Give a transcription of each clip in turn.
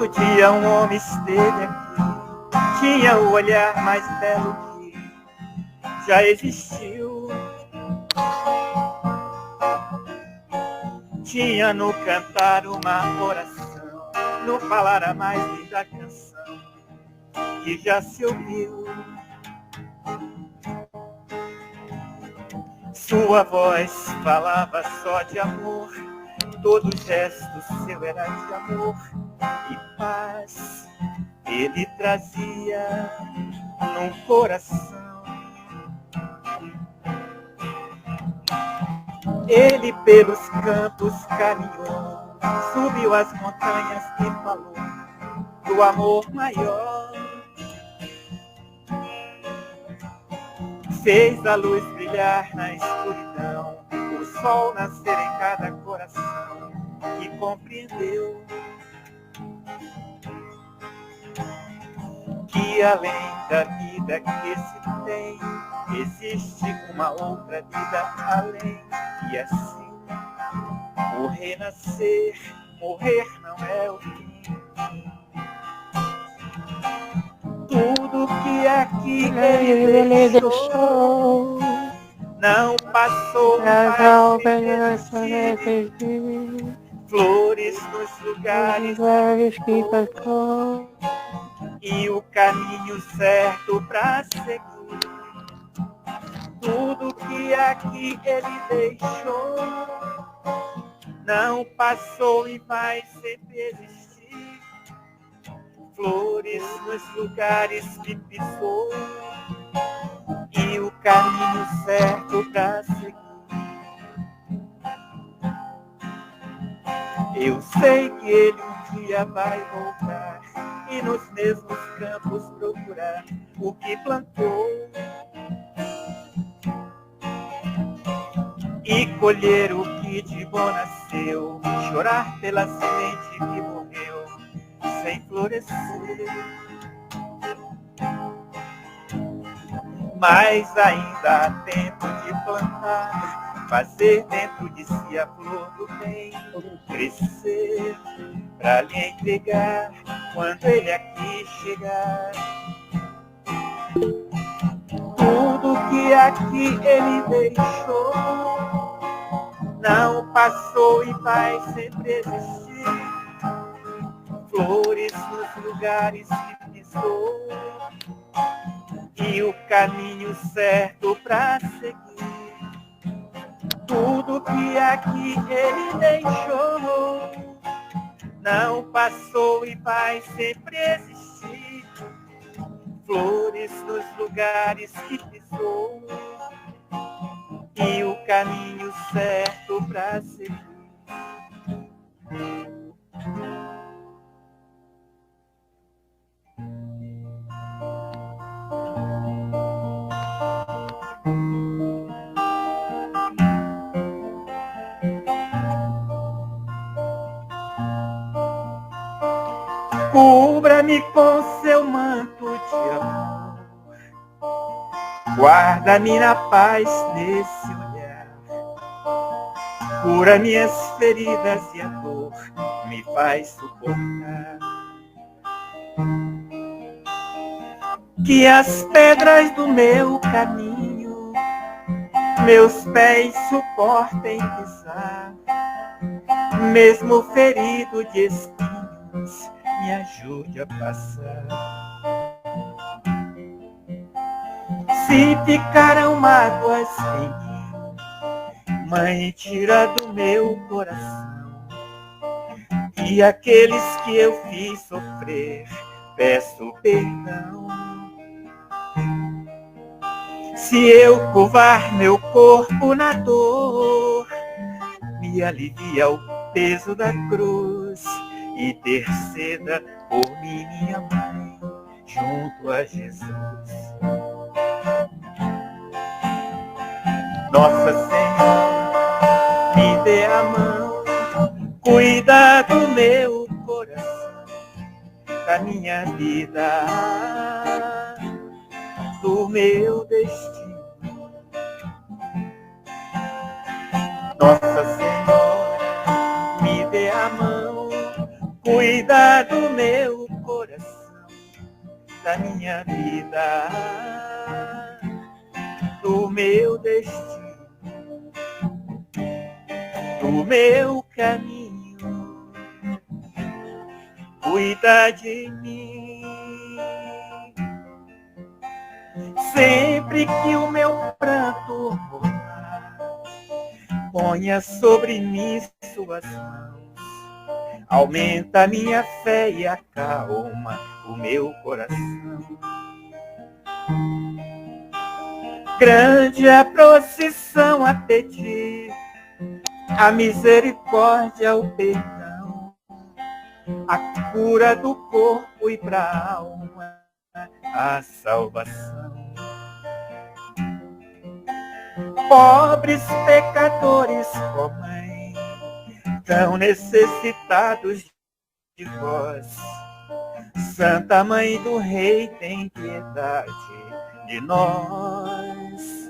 Certo dia um homem esteve aqui, tinha o olhar mais belo que já existiu. Tinha no cantar uma oração, no falar a mais linda canção que já se ouviu. Sua voz falava só de amor, todo gesto seu era de amor e paz. Ele trazia num coração. Ele pelos campos caminhou, subiu as montanhas e falou do amor maior. Fez a luz brilhar na escuridão, o sol nascer em cada coração que compreendeu que além da vida que se tem, existe uma outra vida além. E assim, o renascer, morrer não é o fim. Tudo que aqui ele deixou não passou, vai se repetir. Flores nos lugares que passou e o caminho certo pra seguir. Tudo que aqui ele deixou não passou e vai sempre existir. Flores nos lugares que pisou e o caminho certo pra seguir. Eu sei que ele um dia vai voltar e nos mesmos campos procurar o que plantou e colher o que de bom nasceu, chorar pela semente que morreu sem florescer. Mas ainda há tempo de plantar, fazer dentro de si a flor do bem crescer, pra lhe entregar quando ele aqui chegar. Tudo que aqui ele deixou não passou e vai sempre existir. Flores nos lugares que pisou e o caminho certo pra seguir. Tudo que aqui ele deixou não passou e vai sempre existir. Flores nos lugares que pisou e o caminho certo pra seguir. Cubra-me com seu manto de amor, guarda-me na paz nesse olhar, cura minhas feridas e a dor me faz suportar. Que as pedras do meu caminho meus pés suportem pisar, mesmo ferido de espinhos, me ajude a passar. Se ficaram mágoas em mim, Mãe, tira do meu coração. E aqueles que eu fiz sofrer, peço perdão. Se eu curvar meu corpo na dor, me alivia o peso da cruz. Interceda por mim, minha mãe, junto a Jesus. Nossa Senhora, me dê a mão, cuida do meu coração, da minha vida, do meu destino. Nossa Senhora, me dê a mão, cuida cuida do meu coração, da minha vida, do meu destino, do meu caminho, cuida de mim. Sempre que o meu pranto rolar, ponha sobre mim suas mãos, aumenta a minha fé e acalma o meu coração. Grande é a procissão a pedir, a misericórdia, o perdão, a cura do corpo e pra alma, a salvação. Pobres pecadores, ó Mãe, tão necessitados de vós. Santa Mãe do Rei, tem piedade de nós.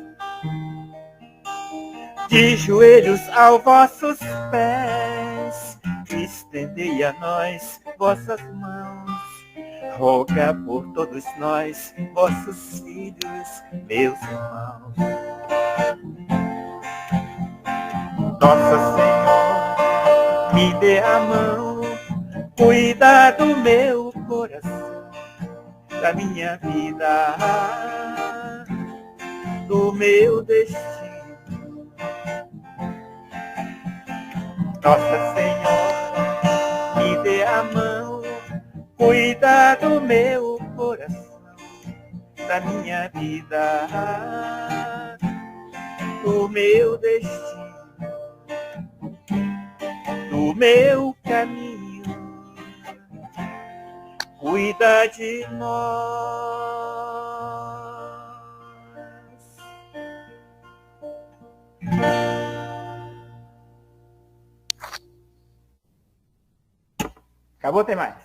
De joelhos aos vossos pés, estendei a nós vossas mãos. Roga por todos nós, vossos filhos, meus irmãos. Nossa Senhora, me dê a mão, cuida do meu coração, da minha vida, do meu destino. Nossa Senhora, me dê a mão, cuida do meu coração, da minha vida, do meu destino, do meu caminho, cuida de nós. Acabou, tem mais?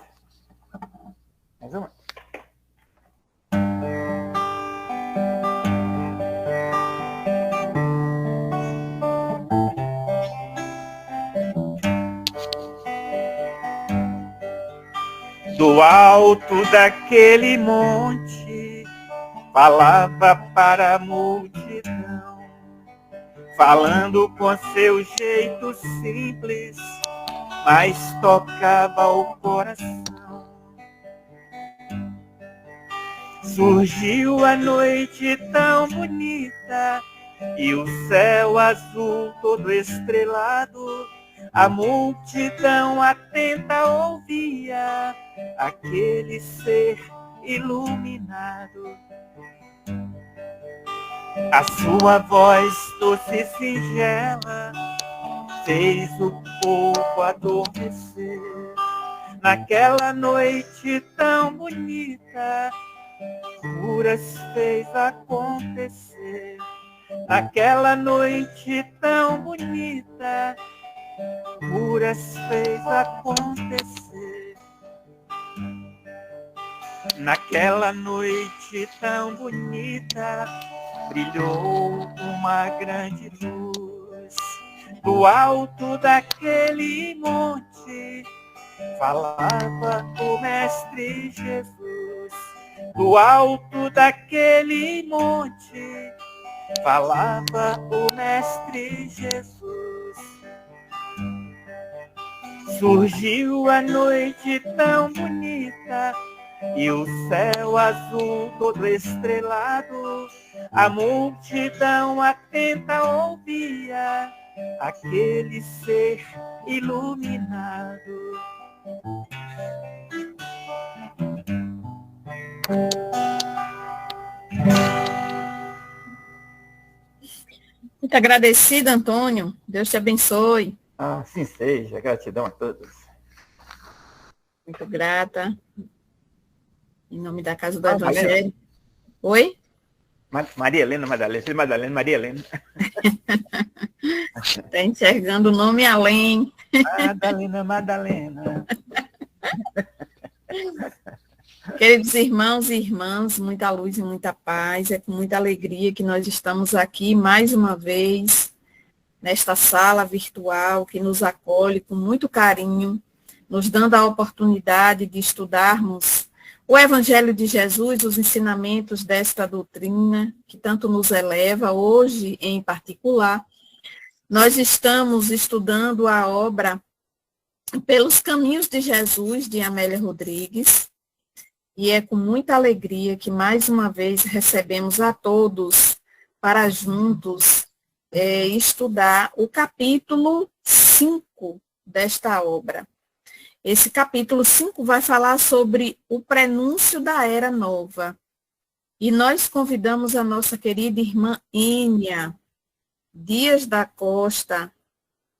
Mais uma? Do alto daquele monte, falava para a multidão, falando com seu jeito simples, mas tocava o coração. Surgiu a noite tão bonita e o céu azul todo estrelado. A multidão atenta ouvia aquele ser iluminado. A sua voz doce e singela fez o povo adormecer. Naquela noite tão bonita, curas fez acontecer. Naquela noite tão bonita, curas fez acontecer. Naquela noite tão bonita, brilhou uma grande luz. Do alto daquele monte, falava o Mestre Jesus. Do alto daquele monte, falava o Mestre Jesus. Surgiu a noite tão bonita e o céu azul todo estrelado. A multidão atenta ouvia aquele ser iluminado. Muito agradecida, Antônio. Deus te abençoe. Assim seja, gratidão a todos. Muito grata. Em nome da Casa do Evangelho. Oi? Maria Helena Madalena. Filha Madalena, Maria Helena. Está enxergando o nome além. Madalena. Queridos irmãos e irmãs, muita luz e muita paz. É com muita alegria que nós estamos aqui mais uma vez, nesta sala virtual que nos acolhe com muito carinho, nos dando a oportunidade de estudarmos o Evangelho de Jesus, os ensinamentos desta doutrina, que tanto nos eleva. Hoje, em particular, nós estamos estudando a obra Pelos Caminhos de Jesus, de Amélia Rodrigues, e é com muita alegria que, mais uma vez, recebemos a todos para juntos estudar o capítulo 5 desta obra. Esse capítulo 5 vai falar sobre o prenúncio da Era Nova. E nós convidamos a nossa querida irmã Ênia Dias da Costa,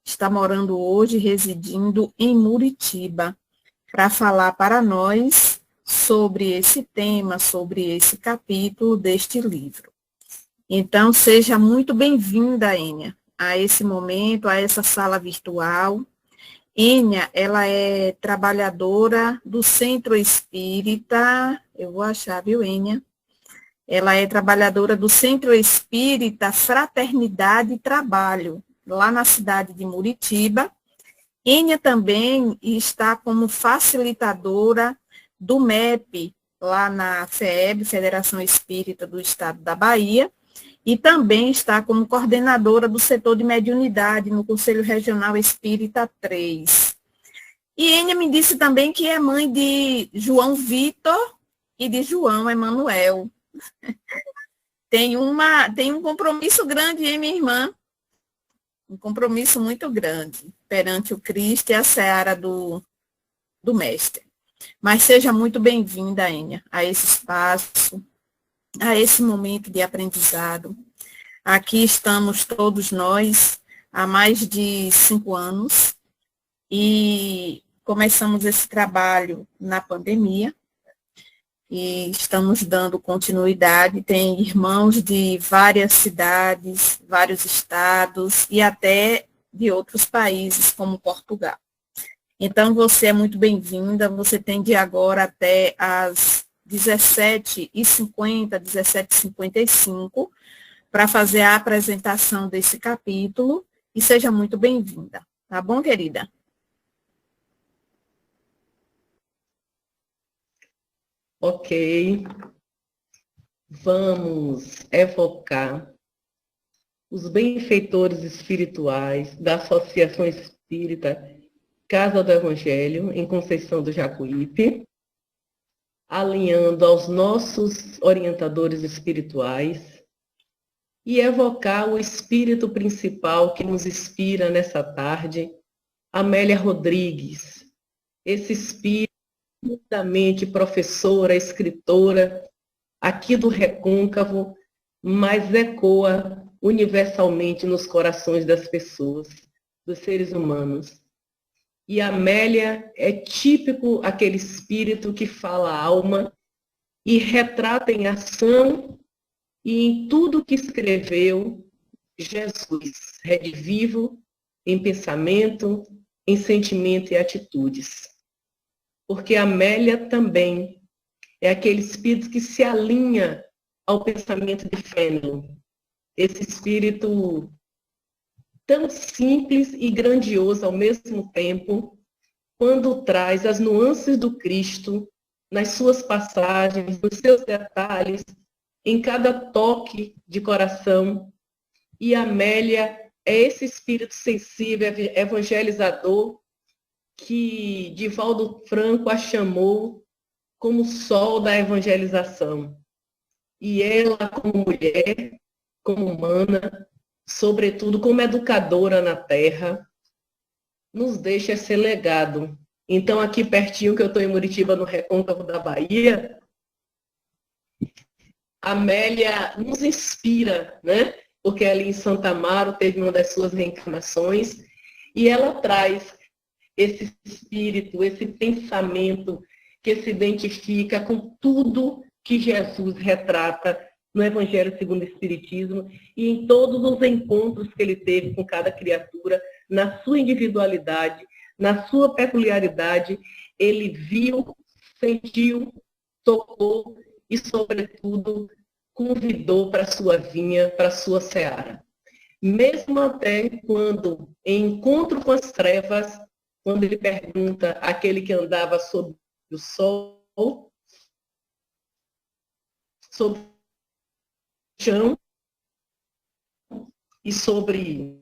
está morando hoje, residindo em Muritiba, para falar para nós sobre esse tema, sobre esse capítulo deste livro. Então, seja muito bem-vinda, Ênia, a esse momento, a essa sala virtual. Ênia, ela é trabalhadora do Centro Espírita, eu vou achar, viu, Ênia? Ela é trabalhadora do Centro Espírita Fraternidade e Trabalho, lá na cidade de Muritiba. Ênia também está como facilitadora do MEP, lá na FEB, Federação Espírita do Estado da Bahia, e também está como coordenadora do setor de mediunidade no Conselho Regional Espírita 3. E Ênia me disse também que é mãe de João Vitor e de João Emanuel. Tem um compromisso grande, hein, minha irmã? Um compromisso muito grande perante o Cristo e a seara do Mestre. Mas seja muito bem-vinda, Ênia, a esse espaço, a esse momento de aprendizado. Aqui estamos todos nós há mais de 5 anos e começamos esse trabalho na pandemia e estamos dando continuidade. Tem irmãos de várias cidades, vários estados e até de outros países, como Portugal. Então, você é muito bem-vinda, você tem de agora até às 17h50, 17h55, para fazer a apresentação desse capítulo, e seja muito bem-vinda. Tá bom, querida? Ok. Vamos evocar os benfeitores espirituais da Associação Espírita Casa do Evangelho, em Conceição do Jacuípe, alinhando aos nossos orientadores espirituais e evocar o espírito principal que nos inspira nessa tarde, Amélia Rodrigues, esse espírito, juntamente professora, escritora, aqui do Recôncavo, mas ecoa universalmente nos corações das pessoas, dos seres humanos. E Amélia é típico aquele espírito que fala a alma e retrata em ação e em tudo que escreveu Jesus, redivivo em pensamento, em sentimento e atitudes. Porque Amélia também é aquele espírito que se alinha ao pensamento de Fênelon. Esse espírito tão simples e grandioso ao mesmo tempo, quando traz as nuances do Cristo nas suas passagens, nos seus detalhes, em cada toque de coração. E Amélia é esse espírito sensível, evangelizador, que Divaldo Franco a chamou como sol da evangelização. E ela, como mulher, como humana, sobretudo como educadora na Terra, nos deixa esse legado. Então, aqui pertinho, que eu estou em Muritiba, no Recôncavo da Bahia, Amélia nos inspira, né? Porque ali em Santa Amaro teve uma das suas reencarnações, e ela traz esse espírito, esse pensamento que se identifica com tudo que Jesus retrata no Evangelho segundo o Espiritismo e em todos os encontros que ele teve com cada criatura, na sua individualidade, na sua peculiaridade, ele viu, sentiu, tocou e, sobretudo, convidou para a sua vinha, para a sua seara. Mesmo até quando, em encontro com as trevas, quando ele pergunta àquele que andava sobre o sol, sobre o chão e sobre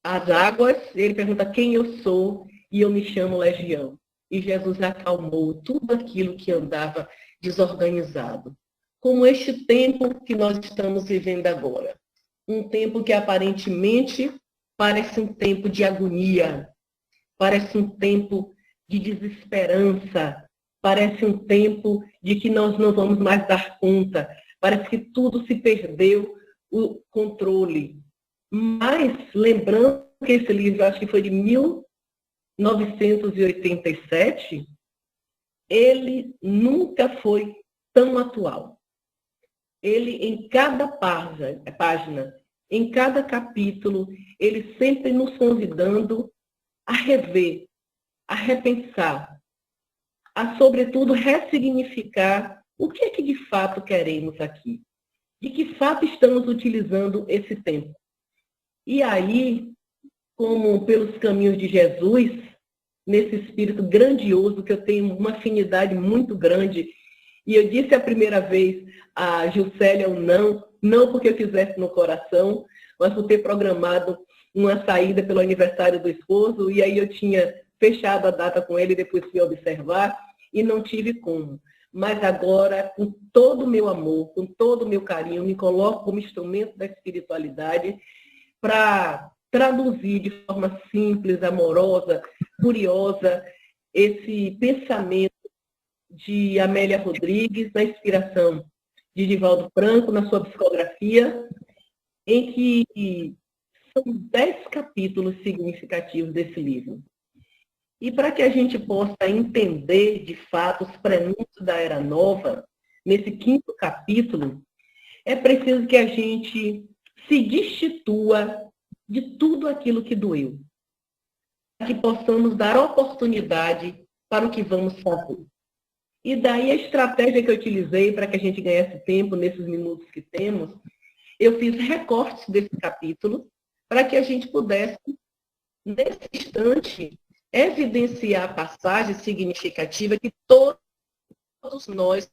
as águas, ele pergunta quem eu sou e eu me chamo Legião. E Jesus acalmou tudo aquilo que andava desorganizado. Como este tempo que nós estamos vivendo agora. Um tempo que aparentemente parece um tempo de agonia, parece um tempo de desesperança, parece um tempo de que nós não vamos mais dar conta, parece que tudo se perdeu o controle. Mas, lembrando que esse livro, acho que foi de 1987, ele nunca foi tão atual. Ele, em cada página, em cada capítulo, ele sempre nos convidando a rever, a repensar, a, sobretudo, ressignificar o que é que de fato queremos aqui. De que fato estamos utilizando esse tempo. E aí, como pelos caminhos de Jesus, nesse espírito grandioso, que eu tenho uma afinidade muito grande, e eu disse a primeira vez a Juscelia um não porque eu quisesse no coração, mas por ter programado uma saída pelo aniversário do esposo, e aí eu tinha fechado a data com ele, depois fui observar, e não tive como. Mas agora, com todo o meu amor, com todo o meu carinho, me coloco como instrumento da espiritualidade para traduzir de forma simples, amorosa, curiosa, esse pensamento de Amélia Rodrigues, na inspiração de Divaldo Franco, na sua psicografia, em que são 10 capítulos significativos desse livro. E para que a gente possa entender, de fato, os prenúncios da Era Nova, nesse 5º capítulo, é preciso que a gente se destitua de tudo aquilo que doeu, para que possamos dar oportunidade para o que vamos fazer. E daí a estratégia que eu utilizei para que a gente ganhasse tempo nesses minutos que temos, eu fiz recortes desse capítulo para que a gente pudesse, nesse instante, evidenciar passagens significativas que todos nós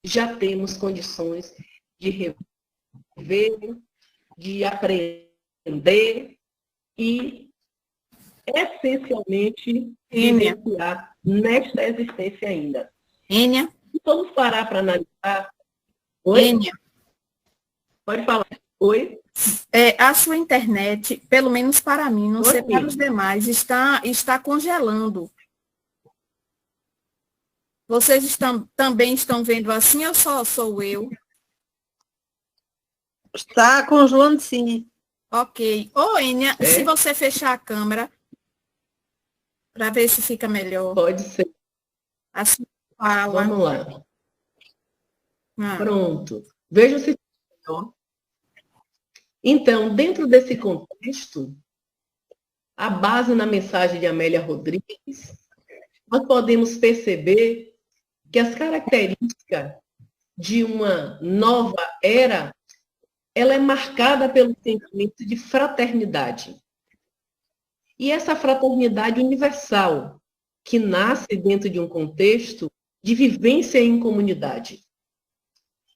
já temos condições de rever, de aprender e, essencialmente, vivenciar nesta existência ainda. Ênia? Vamos parar para analisar. Oi? Ênia? Pode falar. Oi? A sua internet, pelo menos para mim, não sei Oi. para os demais, está congelando. Vocês também estão vendo assim ou só sou eu? Está congelando, sim. Ok. Ô, Ênia, se você fechar a câmera, para ver se fica melhor. Pode ser. Assim fala. Vamos lá. Pronto. Veja se melhor. Então, dentro desse contexto, a base na mensagem de Amélia Rodrigues, nós podemos perceber que as características de uma nova era, ela é marcada pelo sentimento de fraternidade. E essa fraternidade universal, que nasce dentro de um contexto de vivência em comunidade.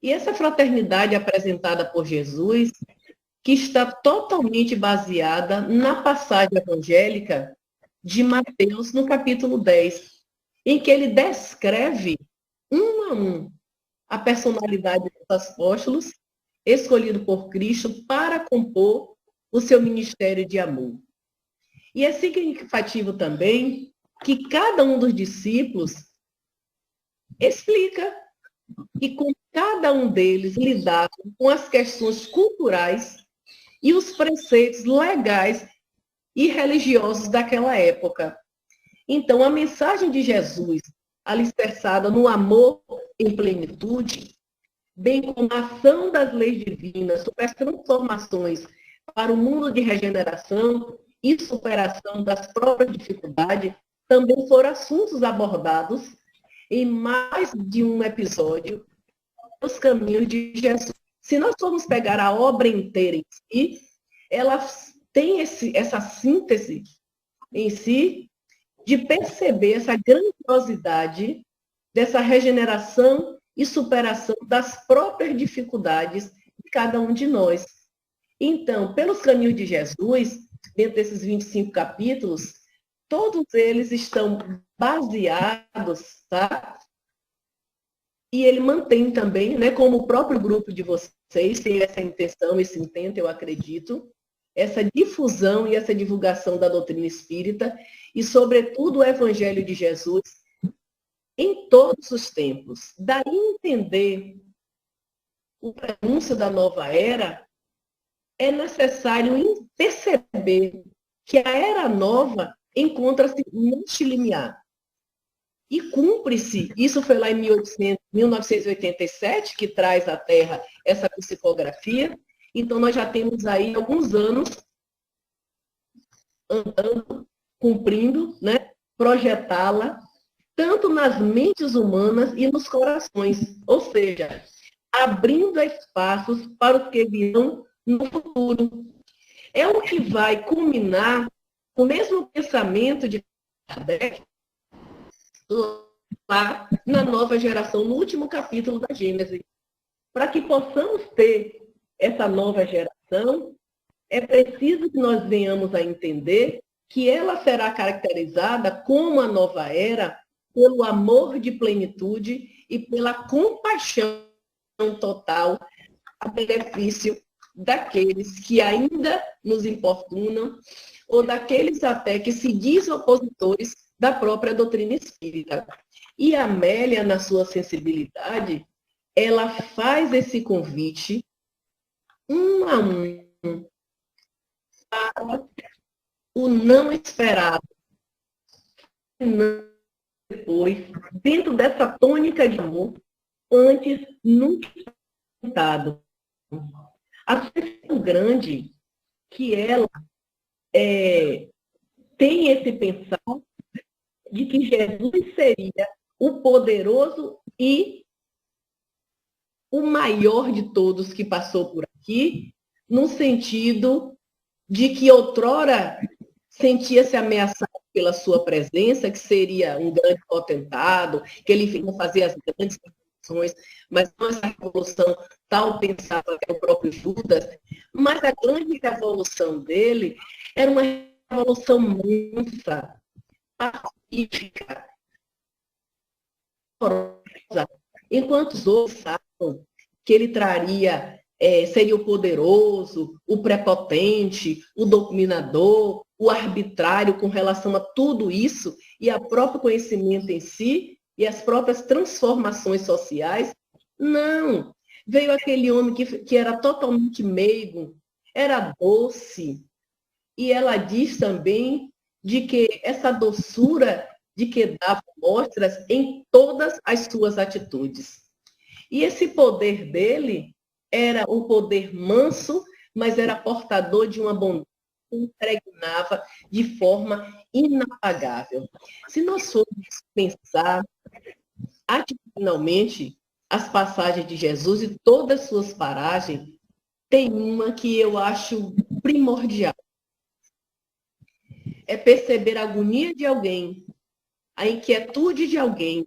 E essa fraternidade apresentada por Jesus, que está totalmente baseada na passagem evangélica de Mateus, no capítulo 10, em que ele descreve, um a um, a personalidade dos apóstolos, escolhido por Cristo para compor o seu ministério de amor. E é significativo também que cada um dos discípulos explica e com cada um deles lidava com as questões culturais e os preceitos legais e religiosos daquela época. Então, a mensagem de Jesus, alicerçada no amor em plenitude, bem como a ação das leis divinas sobre as transformações para o mundo de regeneração e superação das próprias dificuldades, também foram assuntos abordados em mais de um episódio os caminhos de Jesus. Se nós formos pegar a obra inteira em si, ela tem essa síntese em si de perceber essa grandiosidade dessa regeneração e superação das próprias dificuldades de cada um de nós. Então, pelos caminhos de Jesus, dentro desses 25 capítulos, todos eles estão baseados, tá? E ele mantém também, né, como o próprio grupo de vocês tem essa intenção, esse intento, eu acredito, essa difusão e essa divulgação da doutrina espírita e, sobretudo, o Evangelho de Jesus em todos os tempos. Daí entender o prenúncio da nova era, é necessário perceber que a era nova encontra-se neste limiar. E cumpre-se, isso foi lá em 1987, que traz à Terra essa psicografia. Então, nós já temos aí alguns anos andando, cumprindo, né, projetá-la, tanto nas mentes humanas e nos corações. Ou seja, abrindo espaços para os que virão no futuro. É o que vai culminar o mesmo pensamento de Kardec lá na nova geração, no último capítulo da Gênesis. Para que possamos ter essa nova geração, é preciso que nós venhamos a entender que ela será caracterizada como a nova era pelo amor de plenitude e pela compaixão total a benefício daqueles que ainda nos importunam ou daqueles até que se dizem opositores da própria doutrina espírita. E a Amélia, na sua sensibilidade, ela faz esse convite um a um para o não esperado. Depois, dentro dessa tônica de amor, antes nunca tentado. A questão grande que ela tem esse pensar de que Jesus seria o poderoso e o maior de todos que passou por aqui, no sentido de que outrora sentia-se ameaçado pela sua presença, que seria um grande potentado, que ele ia fazer as grandes revoluções, mas não essa revolução tal pensava que é o próprio Judas, mas a grande revolução dele era uma revolução mansa, pacífica, amorosa, enquanto os outros sabem que ele traria, seria o poderoso, o prepotente, o dominador, o arbitrário com relação a tudo isso, e a próprio conhecimento em si, e as próprias transformações sociais. Não. Veio aquele homem que era totalmente meigo, era doce. E ela diz também de que essa doçura de que dava mostras em todas as suas atitudes. E esse poder dele era um poder manso, mas era portador de uma bondade que impregnava de forma inapagável. Se nós formos pensar atitudinalmente as passagens de Jesus e todas as suas paragens, tem uma que eu acho primordial. É perceber a agonia de alguém, a inquietude de alguém.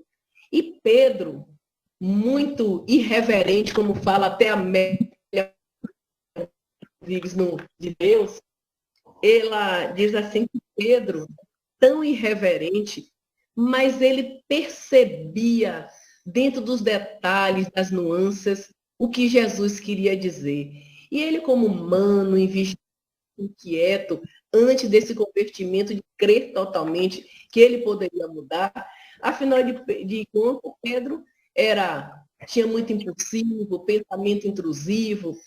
E Pedro, muito irreverente, como fala até a Amélia de Deus, ela diz assim que Pedro, tão irreverente, mas ele percebia, dentro dos detalhes, das nuances, o que Jesus queria dizer. E ele, como humano, inquieto, antes desse convertimento, de crer totalmente que ele poderia mudar, afinal de contas, Pedro tinha muito impulsivo, pensamento intrusivo,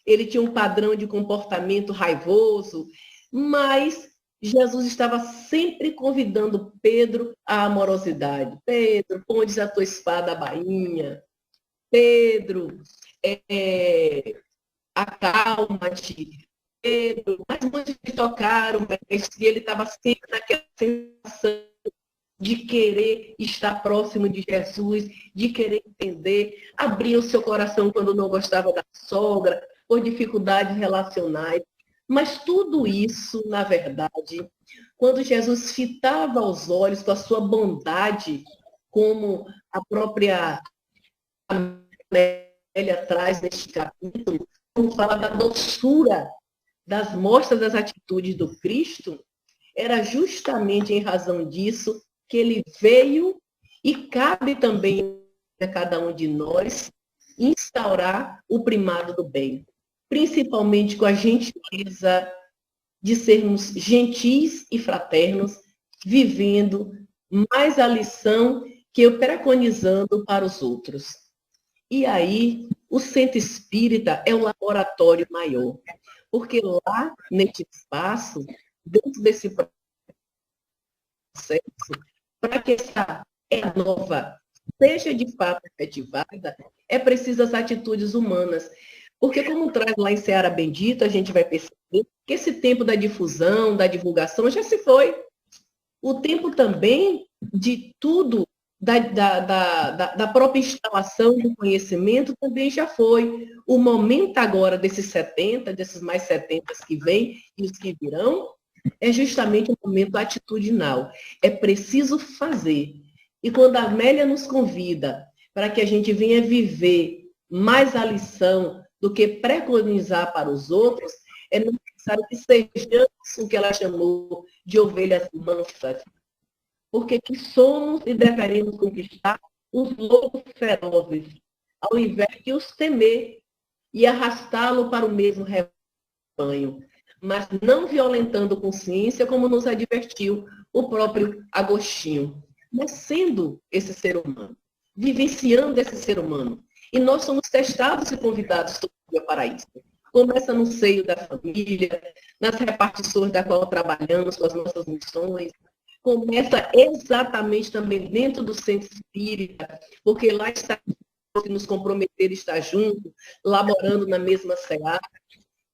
ele tinha um padrão de comportamento raivoso, mas Jesus estava sempre convidando Pedro à amorosidade. Pedro, pondes a tua espada à bainha. Pedro, acalma-te. Pedro, mas muitos me tocaram, e ele estava sempre naquela sensação de querer estar próximo de Jesus, de querer entender, abrir o seu coração quando não gostava da sogra, por dificuldades relacionais. Mas tudo isso, na verdade, quando Jesus fitava os olhos com a sua bondade, como a própria Amélia traz neste capítulo, quando fala da doçura das mostras das atitudes do Cristo, era justamente em razão disso que ele veio e cabe também a cada um de nós instaurar o primado do bem, principalmente com a gentileza de sermos gentis e fraternos, vivendo mais a lição que eu preconizando para os outros. E aí, o centro espírita é o laboratório maior, porque lá, nesse espaço, dentro desse processo, para que essa era nova seja de fato efetivada, é preciso as atitudes humanas. Porque, como traz lá em Seara Bendita, a gente vai perceber que esse tempo da difusão, da divulgação, já se foi. O tempo também de tudo, da própria instalação do conhecimento, também já foi. O momento agora desses 70, desses mais 70 que vêm e os que virão, é justamente o momento atitudinal. É preciso fazer. E quando a Amélia nos convida para que a gente venha viver mais a lição do que preconizar para os outros, é necessário que sejamos o que ela chamou de ovelhas mansas. Porque que somos e deveremos conquistar os lobos ferozes, ao invés de os temer e arrastá-lo para o mesmo rebanho, mas não violentando consciência, como nos advertiu o próprio Agostinho, mas sendo esse ser humano, vivenciando esse ser humano. E nós somos testados e convidados todo dia para isso. Começa no seio da família, nas repartições da qual trabalhamos com as nossas missões, começa exatamente também dentro do centro espírita, porque lá está que nos comprometer estar junto, laborando na mesma seara.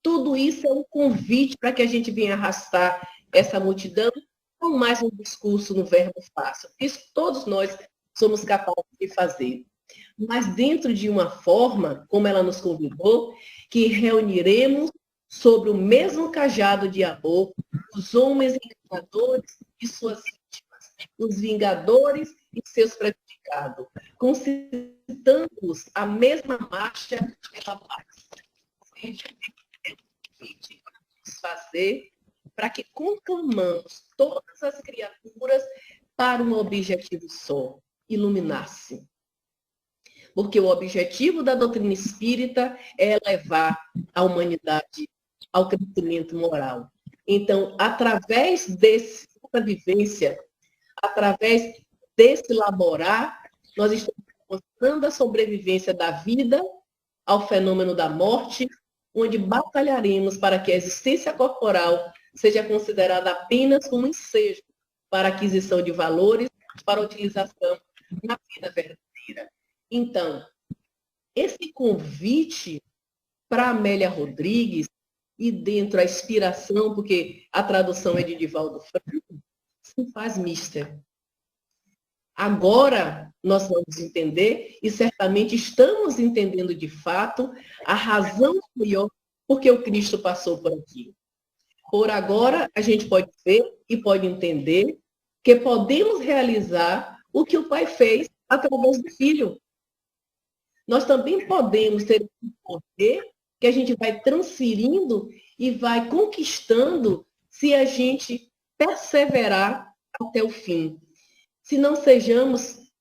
Tudo isso é um convite para que a gente venha arrastar essa multidão, não mais um discurso no verbo fácil. Isso todos nós somos capazes de fazer. Mas dentro de uma forma, como ela nos convidou, que reuniremos sobre o mesmo cajado de amor os homens enganadores e suas vítimas, os vingadores e seus prejudicados, concitando-os a mesma marcha pela paz. Fazer para que conclamamos todas as criaturas para um objetivo só, iluminar-se. Porque o objetivo da doutrina espírita é levar a humanidade ao crescimento moral. Então, através dessa vivência, através desse laborar, nós estamos mostrando a sobrevivência da vida ao fenômeno da morte, onde batalharemos para que a existência corporal seja considerada apenas como um ensejo para a aquisição de valores, para a utilização na vida verdadeira. Então, esse convite para Amélia Rodrigues, e dentro a inspiração, porque a tradução é de Divaldo Franco, se faz mister. Agora nós vamos entender, e certamente estamos entendendo de fato, a razão maior por que o Cristo passou por aqui. Por agora, a gente pode ver e pode entender que podemos realizar o que o Pai fez através do Filho. Nós também podemos ter um poder que a gente vai transferindo e vai conquistando se a gente perseverar até o fim. Se não sejamos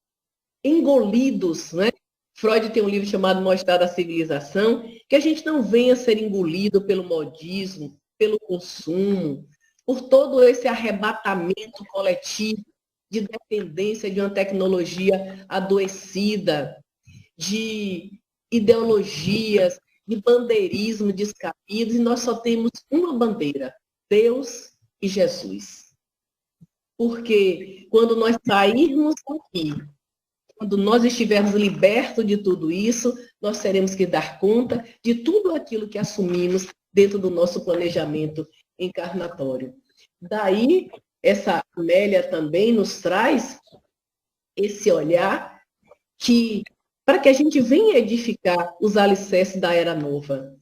engolidos, né? Freud tem um livro chamado Mostrar a Civilização, que a gente não venha ser engolido pelo modismo, pelo consumo, por todo esse arrebatamento coletivo de dependência de uma tecnologia adoecida, de ideologias, de bandeirismo descabidos, e nós só temos uma bandeira, Deus e Jesus. Porque quando nós sairmos daqui, quando nós estivermos libertos de tudo isso, nós teremos que dar conta de tudo aquilo que assumimos dentro do nosso planejamento encarnatório. Daí, essa Amélia também nos traz esse olhar que, para que a gente venha edificar os alicerces da Era Nova.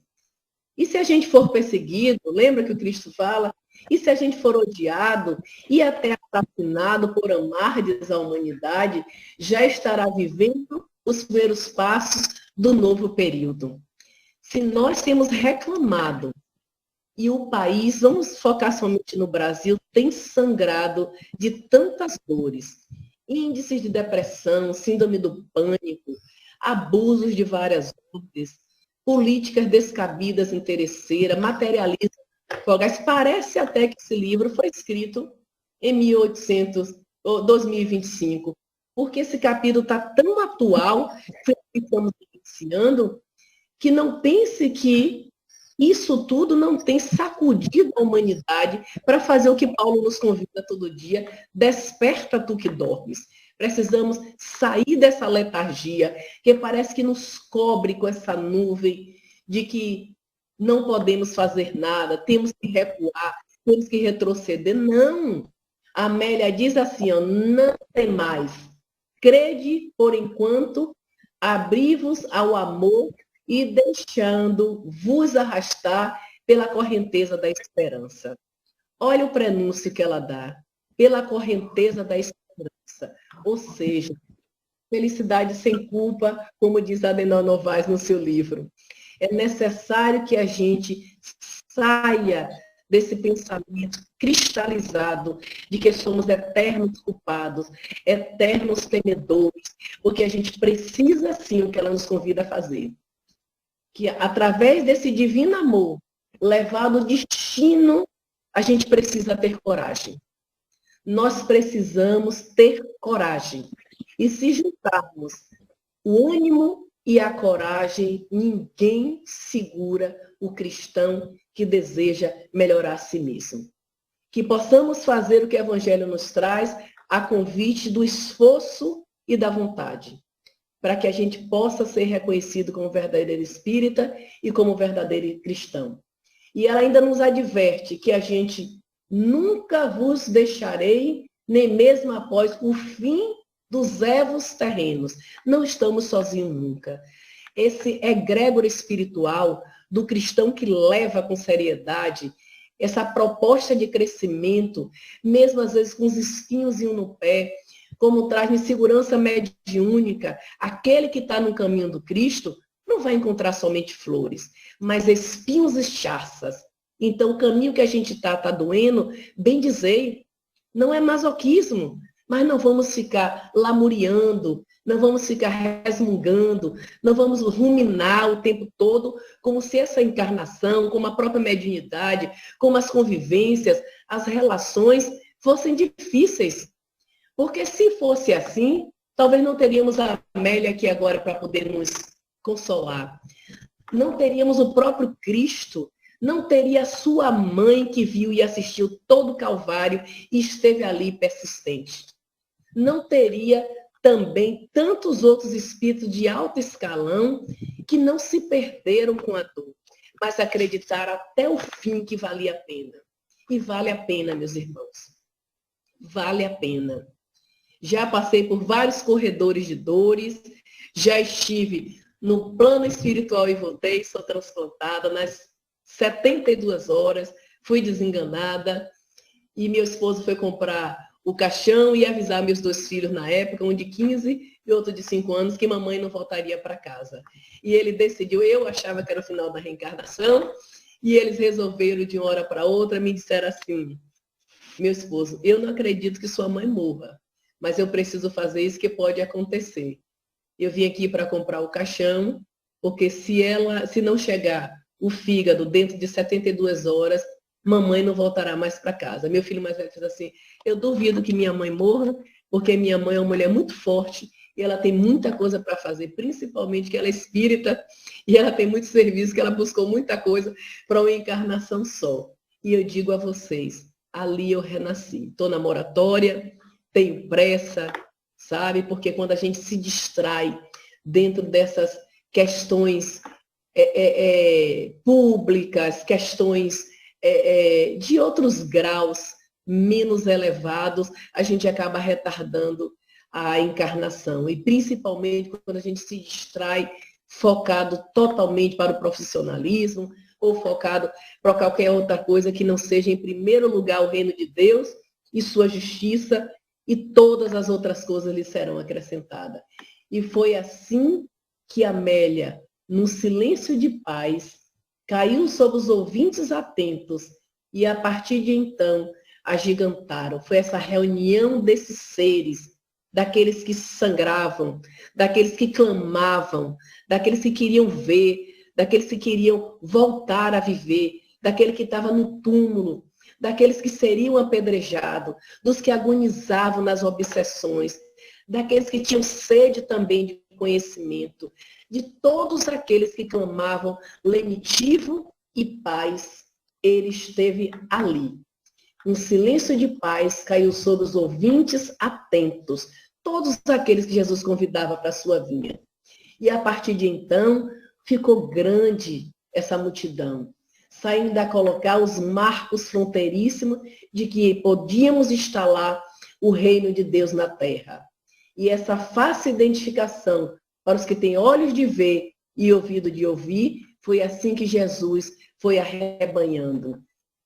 E se a gente for perseguido, lembra que o Cristo fala? E se a gente for odiado e até assassinado por amardes a humanidade, já estará vivendo os primeiros passos do novo período. Se nós temos reclamado e o país, vamos focar somente no Brasil, tem sangrado de tantas dores, índices de depressão, síndrome do pânico, abusos de várias ordens, políticas descabidas, interesseiras, materialismo. Parece até que esse livro foi escrito em 2025, porque esse capítulo está tão atual, que estamos iniciando, que não pense que isso tudo não tem sacudido a humanidade para fazer o que Paulo nos convida todo dia, desperta tu que dormes. Precisamos sair dessa letargia, que parece que nos cobre com essa nuvem de que não podemos fazer nada, temos que recuar, temos que retroceder. Não! A Amélia diz assim, ó, não tem mais. Crede, por enquanto, abri-vos ao amor e deixando vos arrastar pela correnteza da esperança. Olha o prenúncio que ela dá, pela correnteza da esperança. Ou seja, felicidade sem culpa, como diz Adenauer Novaes no seu livro. É necessário que a gente saia desse pensamento cristalizado de que somos eternos culpados, eternos temedores, porque a gente precisa sim o que ela nos convida a fazer. Que através desse divino amor, levado ao destino, a gente precisa ter coragem. Nós precisamos ter coragem. E se juntarmos o ânimo e a coragem, ninguém segura o cristão que deseja melhorar a si mesmo. Que possamos fazer o que o Evangelho nos traz, a convite do esforço e da vontade, para que a gente possa ser reconhecido como verdadeiro espírita e como verdadeiro cristão. E ela ainda nos adverte que a gente nunca vos deixarei, nem mesmo após o fim dos evos terrenos. Não estamos sozinhos nunca. Esse egrégor espiritual do cristão que leva com seriedade essa proposta de crescimento, mesmo às vezes com os espinhos no pé, como traz em segurança mediúnica, aquele que está no caminho do Cristo não vai encontrar somente flores, mas espinhos e charças. Então, o caminho que a gente está doendo, bem dizer, não é masoquismo, mas não vamos ficar lamuriando, não vamos ficar resmungando, não vamos ruminar o tempo todo como se essa encarnação, como a própria mediunidade, como as convivências, as relações fossem difíceis. Porque se fosse assim, talvez não teríamos a Amélia aqui agora para poder nos consolar. Não teríamos o próprio Cristo, não teria a sua mãe que viu e assistiu todo o Calvário e esteve ali persistente. Não teria também tantos outros espíritos de alto escalão que não se perderam com a dor, mas acreditaram até o fim que valia a pena. E vale a pena, meus irmãos. Vale a pena. Já passei por vários corredores de dores, já estive no plano espiritual e voltei, sou transplantada nas 72 horas, fui desenganada e meu esposo foi comprar o caixão e avisar meus 2 filhos na época, um de 15 e outro de 5 anos, que mamãe não voltaria para casa. E ele decidiu, eu achava que era o final da reencarnação, e eles resolveram de uma hora para outra, me disseram assim, meu esposo, eu não acredito que sua mãe morra, mas eu preciso fazer isso que pode acontecer. Eu vim aqui para comprar o caixão, porque se não chegar o fígado dentro de 72 horas, mamãe não voltará mais para casa. Meu filho mais velho diz assim, eu duvido que minha mãe morra, porque minha mãe é uma mulher muito forte e ela tem muita coisa para fazer, principalmente que ela é espírita e ela tem muito serviço, que ela buscou muita coisa para uma encarnação só. E eu digo a vocês, ali eu renasci. Estou na moratória, tenho pressa, sabe? Porque quando a gente se distrai dentro dessas questões públicas, questões de outros graus menos elevados, a gente acaba retardando a encarnação. E principalmente quando a gente se distrai focado totalmente para o profissionalismo, ou focado para qualquer outra coisa que não seja, em primeiro lugar, o reino de Deus e sua justiça, e todas as outras coisas lhe serão acrescentadas. E foi assim que Amélia, no silêncio de paz, caiu sobre os ouvintes atentos e, a partir de então, agigantaram. Foi essa reunião desses seres, daqueles que sangravam, daqueles que clamavam, daqueles que queriam ver, daqueles que queriam voltar a viver, daquele que estava no túmulo, daqueles que seriam apedrejados, dos que agonizavam nas obsessões, daqueles que tinham sede também de conhecimento, de todos aqueles que clamavam lenitivo e paz, ele esteve ali. Um silêncio de paz caiu sobre os ouvintes atentos, todos aqueles que Jesus convidava para a sua vinha. E a partir de então, ficou grande essa multidão, saindo a colocar os marcos fronteiríssimos de que podíamos instalar o reino de Deus na terra. E essa fácil identificação para os que têm olhos de ver e ouvido de ouvir, foi assim que Jesus foi arrebanhando.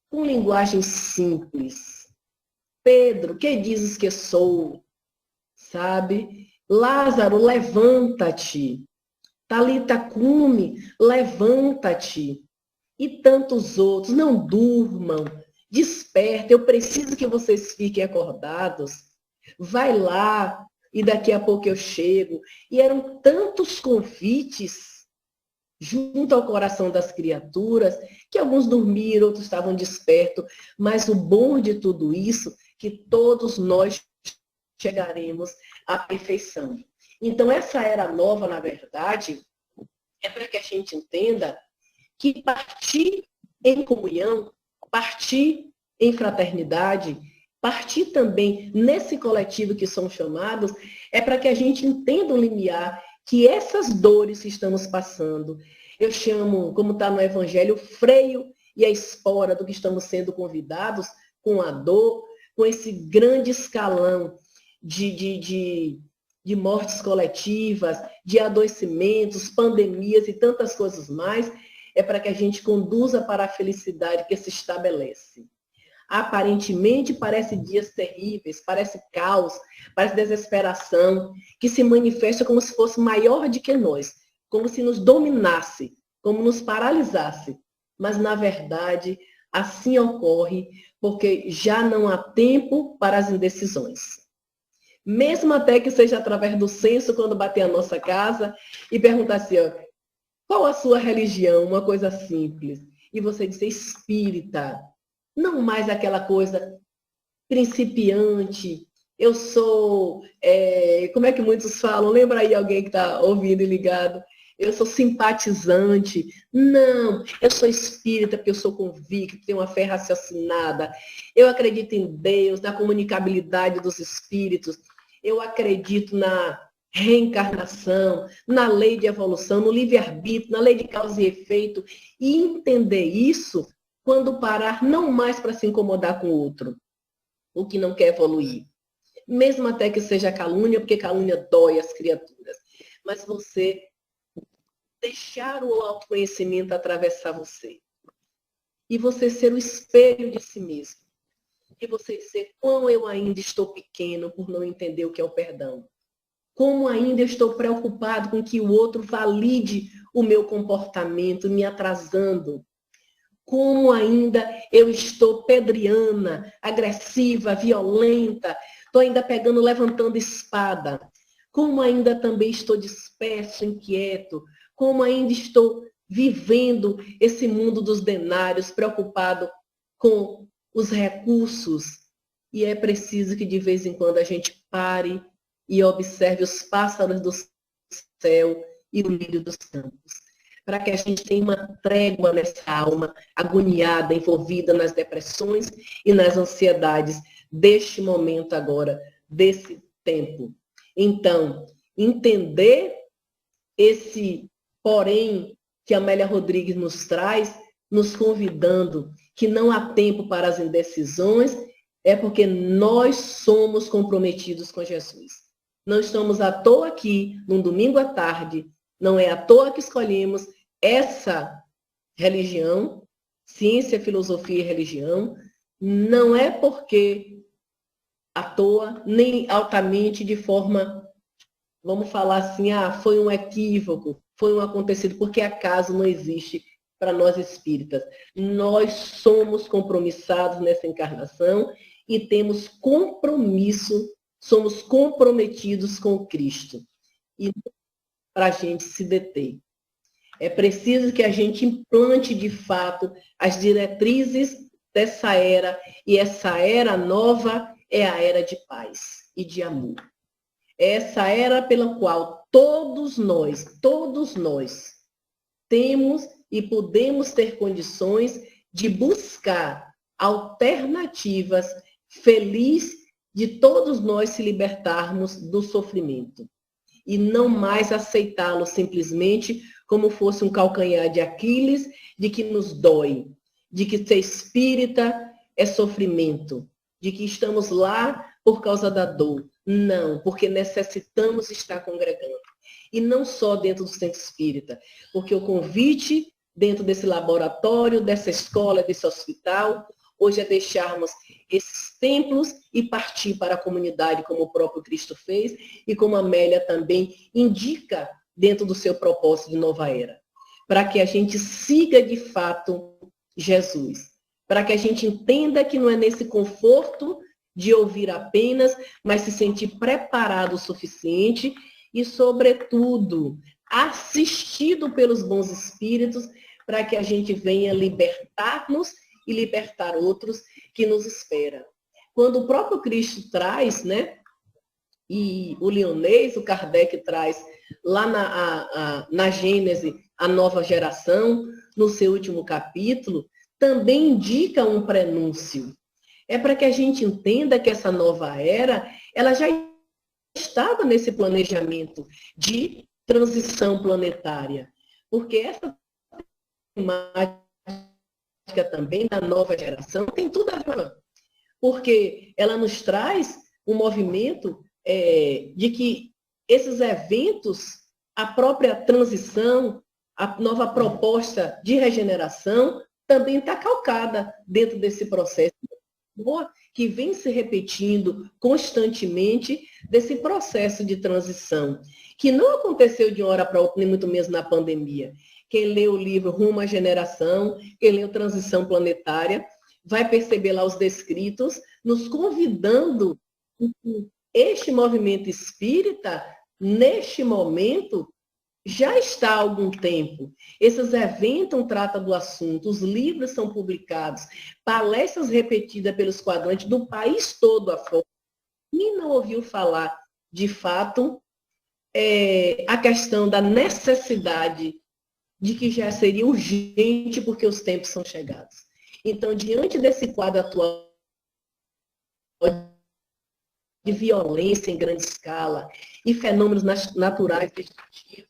Com linguagem simples. Pedro, que dizes que sou? Sabe? Lázaro, levanta-te. Talita cume, levanta-te. E tantos outros, não durmam, despertem, eu preciso que vocês fiquem acordados. Vai lá, e daqui a pouco eu chego. E eram tantos convites junto ao coração das criaturas, que alguns dormiram, outros estavam despertos, mas o bom de tudo isso, que todos nós chegaremos à perfeição. Então, essa era nova, na verdade, é para que a gente entenda que partir em comunhão, partir em fraternidade, partir também nesse coletivo que são chamados, é para que a gente entenda o limiar que essas dores que estamos passando, eu chamo, como está no Evangelho, o freio e a espora do que estamos sendo convidados com a dor, com esse grande escalão de mortes coletivas, de adoecimentos, pandemias e tantas coisas mais, é para que a gente conduza para a felicidade que se estabelece. Aparentemente parece dias terríveis, parece caos, parece desesperação, que se manifesta como se fosse maior do que nós, como se nos dominasse, como nos paralisasse. Mas, na verdade, assim ocorre porque já não há tempo para as indecisões. Mesmo até que seja através do censo, quando bater a nossa casa e perguntar assim, ó, qual a sua religião? Uma coisa simples. E você dizer espírita. Não mais aquela coisa principiante. Eu sou, como é que muitos falam? Lembra aí alguém que está ouvindo e ligado? Eu sou simpatizante. Não, eu sou espírita porque eu sou convicto, tenho uma fé raciocinada. Eu acredito em Deus, na comunicabilidade dos espíritos. Eu acredito na reencarnação, na lei de evolução, no livre-arbítrio, na lei de causa e efeito. E entender isso quando parar não mais para se incomodar com o outro, o que não quer evoluir. Mesmo até que seja calúnia, porque calúnia dói as criaturas. Mas você deixar o autoconhecimento atravessar você. E você ser o espelho de si mesmo. E você dizer, como eu ainda estou pequeno por não entender o que é o perdão. Como ainda eu estou preocupado com que o outro valide o meu comportamento, me atrasando. Como ainda eu estou pedriana, agressiva, violenta, estou ainda pegando, levantando espada. Como ainda também estou disperso, inquieto. Como ainda estou vivendo esse mundo dos denários, preocupado com os recursos. E é preciso que de vez em quando a gente pare e observe os pássaros do céu e o lírio dos campos. Para que a gente tenha uma trégua nessa alma agoniada, envolvida nas depressões e nas ansiedades deste momento agora, desse tempo. Então, entender esse porém que Amélia Rodrigues nos traz, nos convidando que não há tempo para as indecisões, é porque nós somos comprometidos com Jesus. Não estamos à toa aqui, num domingo à tarde, não é à toa que escolhemos essa religião, ciência, filosofia e religião, não é porque à toa, nem altamente de forma, vamos falar assim, foi um equívoco, foi um acontecido, porque acaso não existe para nós espíritas. Nós somos compromissados nessa encarnação e temos compromisso, somos comprometidos com Cristo. E para a gente se deter. É preciso que a gente implante de fato as diretrizes dessa era, e essa era nova é a era de paz e de amor. É essa era pela qual todos nós temos e podemos ter condições de buscar alternativas felizes de todos nós se libertarmos do sofrimento e não mais aceitá-lo simplesmente como fosse um calcanhar de Aquiles, de que nos dói, de que ser espírita é sofrimento, de que estamos lá por causa da dor. Não, porque necessitamos estar congregando. E não só dentro do centro espírita, porque o convite dentro desse laboratório, dessa escola, desse hospital, hoje é deixarmos esses templos e partir para a comunidade, como o próprio Cristo fez, e como a Amélia também indica dentro do seu propósito de nova era. Para que a gente siga de fato Jesus. Para que a gente entenda que não é nesse conforto de ouvir apenas, mas se sentir preparado o suficiente e, sobretudo, assistido pelos bons espíritos, para que a gente venha libertar-nos e libertar outros que nos esperam. Quando o próprio Cristo traz, né, e o Leonês, o Kardec traz lá na Gênese, a nova geração, no seu último capítulo, também indica um prenúncio. É para que a gente entenda que essa nova era, ela já estava nesse planejamento de transição planetária. Porque essa temática também da nova geração tem tudo a ver. Porque ela nos traz um movimento de que esses eventos, a própria transição, a nova proposta de regeneração, também está calcada dentro desse processo que vem se repetindo constantemente desse processo de transição, que não aconteceu de uma hora para outra, nem muito menos na pandemia. Quem lê o livro Rumo à Generação, quem lê o Transição Planetária, vai perceber lá os descritos, nos convidando este movimento espírita, neste momento, já está há algum tempo. Esses eventos tratam do assunto, os livros são publicados, palestras repetidas pelos quadrantes do país todo afora. Quem não ouviu falar, de fato, a questão da necessidade de que já seria urgente porque os tempos são chegados. Então, diante desse quadro atual de violência em grande escala e fenômenos naturais destrutivos,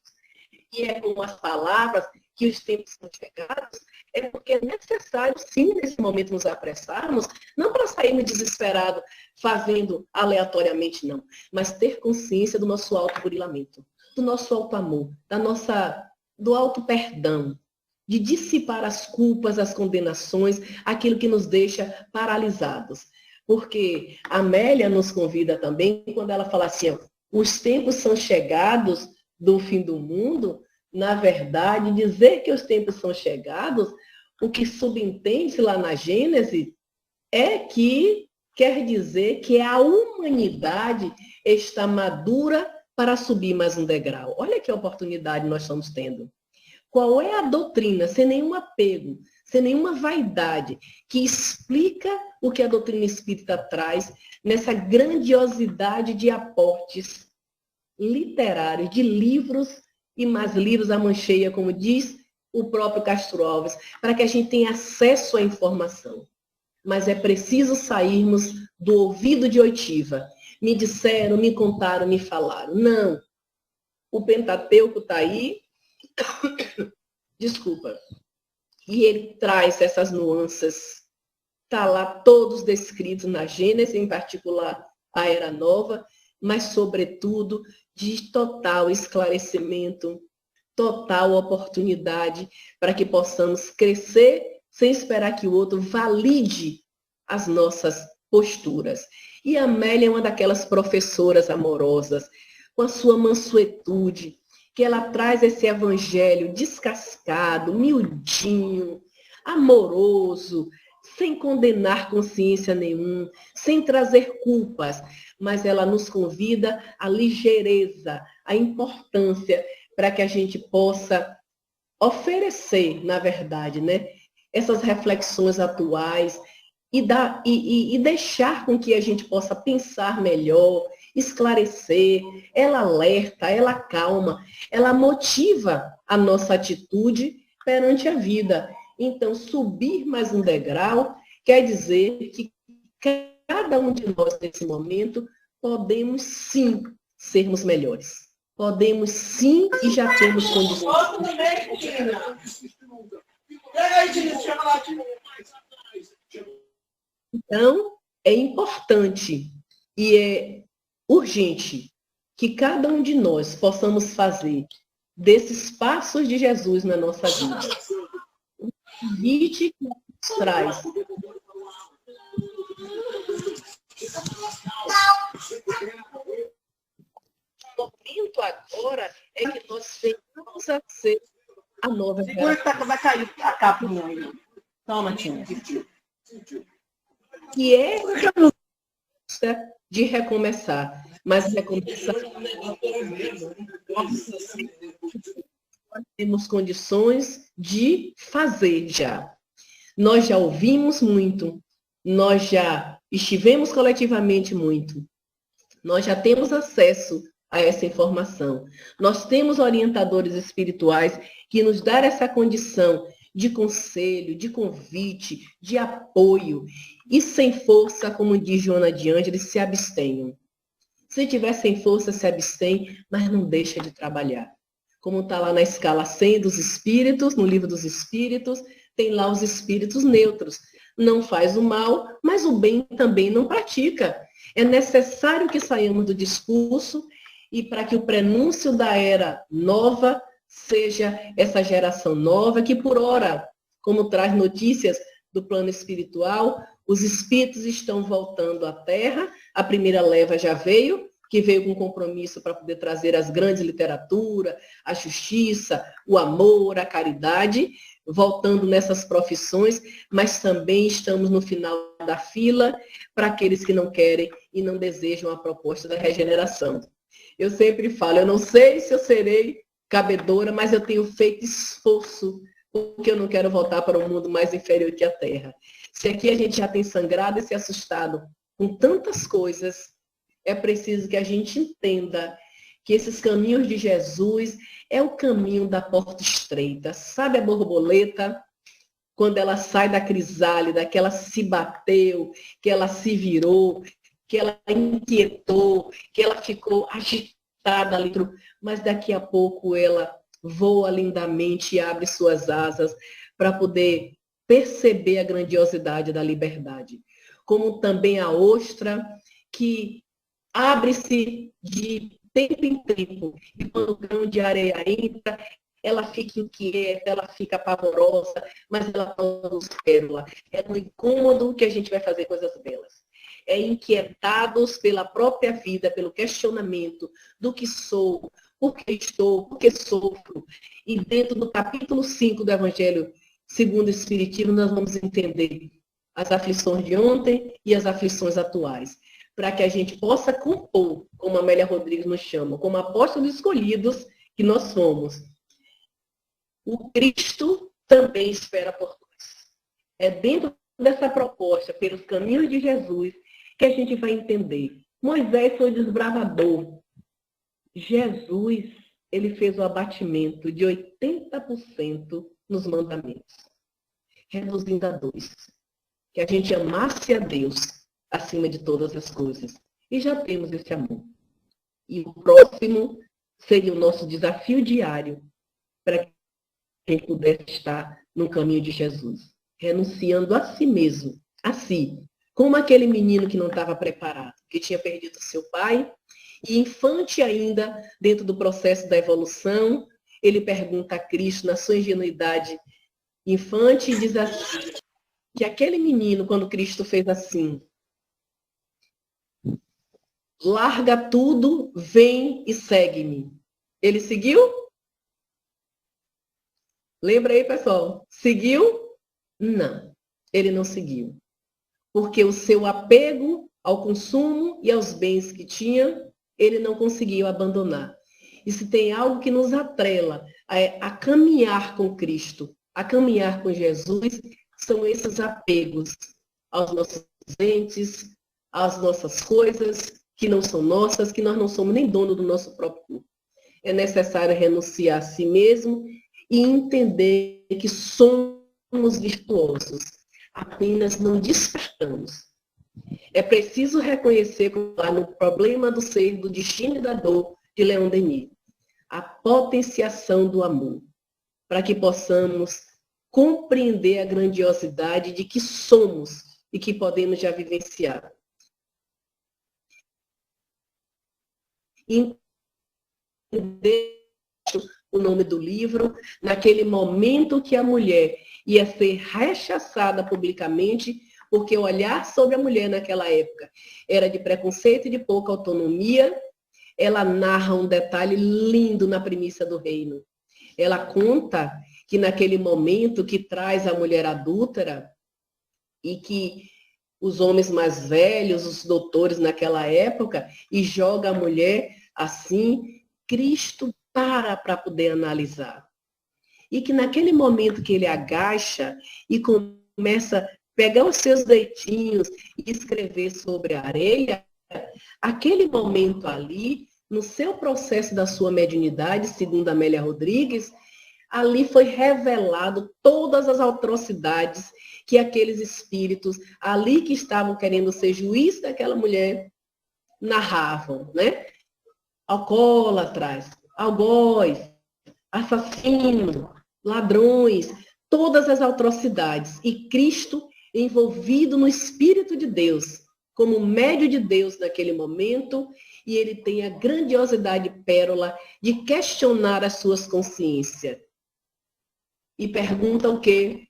e é com as palavras que os tempos são chegados, é porque é necessário, sim, nesse momento, nos apressarmos, não para sairmos desesperados, fazendo aleatoriamente, não, mas ter consciência do nosso auto-burilamento, do nosso auto-amor, do auto-perdão, de dissipar as culpas, as condenações, aquilo que nos deixa paralisados. Porque a Amélia nos convida também, quando ela fala assim, os tempos são chegados do fim do mundo, na verdade, dizer que os tempos são chegados, o que subentende lá na Gênese é que quer dizer que a humanidade está madura para subir mais um degrau. Olha que oportunidade nós estamos tendo. Qual é a doutrina, sem nenhum apego, sem nenhuma vaidade, que explica o que a doutrina espírita traz nessa grandiosidade de aportes literários, de livros e mais livros à mancheia, como diz o próprio Castro Alves, para que a gente tenha acesso à informação. Mas é preciso sairmos do ouvido de oitiva. Me disseram, me contaram, me falaram. Não. O Pentateuco está aí. Desculpa. E ele traz essas nuances. Está lá todos descritos na Gênese, em particular a Era Nova, mas, sobretudo, de total esclarecimento, total oportunidade para que possamos crescer sem esperar que o outro valide as nossas posturas. E a Amélia é uma daquelas professoras amorosas, com a sua mansuetude, que ela traz esse evangelho descascado, miudinho, amoroso, sem condenar consciência nenhuma, sem trazer culpas, mas ela nos convida à ligeireza, à importância, para que a gente possa oferecer, na verdade, né, essas reflexões atuais e deixar com que a gente possa pensar melhor, esclarecer. Ela alerta, ela acalma, ela motiva a nossa atitude perante a vida. Então, subir mais um degrau quer dizer que cada um de nós, nesse momento, podemos sim sermos melhores. Podemos sim e já temos condições. Então, é importante e é urgente que cada um de nós possamos fazer desses passos de Jesus na nossa vida um convite que nos traz. O momento agora é que nós venhamos a ser a nova geração. Vai cair a capa do mundo. Toma, Tinha. Que é de recomeçar. Mas recomeçar nós temos condições de fazer já. Nós já ouvimos muito, nós já estivemos coletivamente muito, nós já temos acesso a essa informação. Nós temos orientadores espirituais que nos dão essa condição de conselho, de convite, de apoio. E sem força, como diz Joana de Ângeles, se abstenham. Se tiver sem força, se abstém, mas não deixa de trabalhar. Como está lá na escala 100 dos espíritos, no livro dos espíritos, tem lá os espíritos neutros. Não faz o mal, mas o bem também não pratica. É necessário que saiamos do discurso e para que o prenúncio da era nova seja essa geração nova, que por ora, como traz notícias do plano espiritual, os espíritos estão voltando à Terra, a primeira leva já veio, que veio com compromisso para poder trazer as grandes literaturas, a justiça, o amor, a caridade, voltando nessas profissões, mas também estamos no final da fila para aqueles que não querem e não desejam a proposta da regeneração. Eu sempre falo, eu não sei se eu serei cabedora, mas eu tenho feito esforço, porque eu não quero voltar para um mundo mais inferior que a Terra. Se aqui a gente já tem sangrado e se assustado com tantas coisas, é preciso que a gente entenda que esses caminhos de Jesus é o caminho da porta estreita. Sabe a borboleta, quando ela sai da crisálida, que ela se bateu, que ela se virou, que ela inquietou, que ela ficou agitada ali, mas daqui a pouco ela voa lindamente e abre suas asas para poder perceber a grandiosidade da liberdade. Como também a ostra, que abre-se de tempo em tempo, e quando o grão de areia entra, ela fica inquieta, ela fica pavorosa, mas ela produz pérola. É no incômodo que a gente vai fazer coisas belas. É inquietados pela própria vida, pelo questionamento do que sou, por que estou, por que sofro. E dentro do capítulo 5 do Evangelho segundo o Espiritismo, nós vamos entender as aflições de ontem e as aflições atuais, para que a gente possa compor, como a Amélia Rodrigues nos chama, como apóstolos escolhidos que nós somos. O Cristo também espera por nós. É dentro dessa proposta, pelos caminhos de Jesus, que a gente vai entender. Moisés foi desbravador. Jesus, ele fez o abatimento de 80% nos mandamentos, reduzindo a 2%. Que a gente amasse a Deus acima de todas as coisas. E já temos esse amor. E o próximo seria o nosso desafio diário para que a gente pudesse estar no caminho de Jesus, renunciando a si mesmo, a si, como aquele menino que não estava preparado, que tinha perdido seu pai, e infante ainda dentro do processo da evolução, ele pergunta a Cristo, na sua ingenuidade infante, e diz assim, que aquele menino, quando Cristo fez assim, larga tudo, vem e segue-me. Ele seguiu? Lembra aí, pessoal? Seguiu? Não, ele não seguiu. Porque o seu apego ao consumo e aos bens que tinha, ele não conseguiu abandonar. E se tem algo que nos atrela a caminhar com Cristo, a caminhar com Jesus, são esses apegos aos nossos entes, às nossas coisas que não são nossas, que nós não somos nem dono do nosso próprio corpo. É necessário renunciar a si mesmo e entender que somos virtuosos, apenas não despertamos. É preciso reconhecer, como lá no Problema do Ser, do Destino e da Dor, de Leon Denis, a potenciação do amor, para que possamos compreender a grandiosidade de que somos e que podemos já vivenciar. Entender o nome do livro, naquele momento que a mulher ia ser rechaçada publicamente, porque o olhar sobre a mulher naquela época era de preconceito e de pouca autonomia. Ela narra um detalhe lindo na premissa do reino. Ela conta que naquele momento que traz a mulher adúltera e que os homens mais velhos, os doutores naquela época, e joga a mulher assim, Cristo para poder analisar. E que naquele momento que ele agacha e começa a pegar os seus dedinhos e escrever sobre a areia, aquele momento ali, no seu processo da sua mediunidade, segundo Amélia Rodrigues, ali foi revelado todas as atrocidades que aqueles espíritos, ali que estavam querendo ser juiz daquela mulher, narravam, né? Alcoólatras, algoz, assassino, ladrões, todas as atrocidades. E Cristo, envolvido no Espírito de Deus, como médio de Deus naquele momento, e ele tem a grandiosidade pérola de questionar as suas consciências. E pergunta o quê?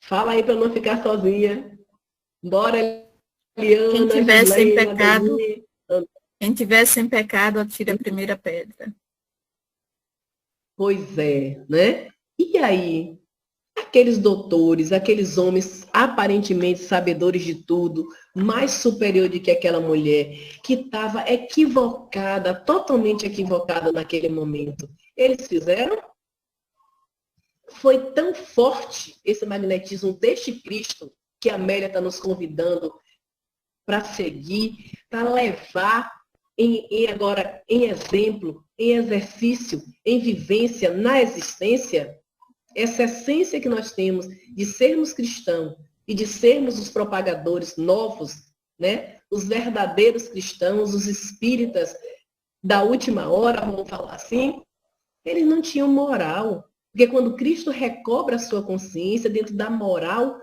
Fala aí para não ficar sozinha. Bora, Liana, Quem tiver sem Gislaine, pecado, Ademir. quem tiver sem pecado, atire a primeira pedra. Pois é, né? E aí, aqueles doutores, aqueles homens aparentemente sabedores de tudo, mais superior do que aquela mulher, que estava equivocada, totalmente equivocada naquele momento, eles fizeram? Foi tão forte esse magnetismo deste Cristo, que a Amélia está nos convidando para seguir, para levar agora em exemplo, em exercício, em vivência, na existência, essa essência que nós temos de sermos cristãos e de sermos os propagadores novos, né? Os verdadeiros cristãos, os espíritas da última hora, vamos falar assim, eles não tinham moral. Porque quando Cristo recobra a sua consciência dentro da moral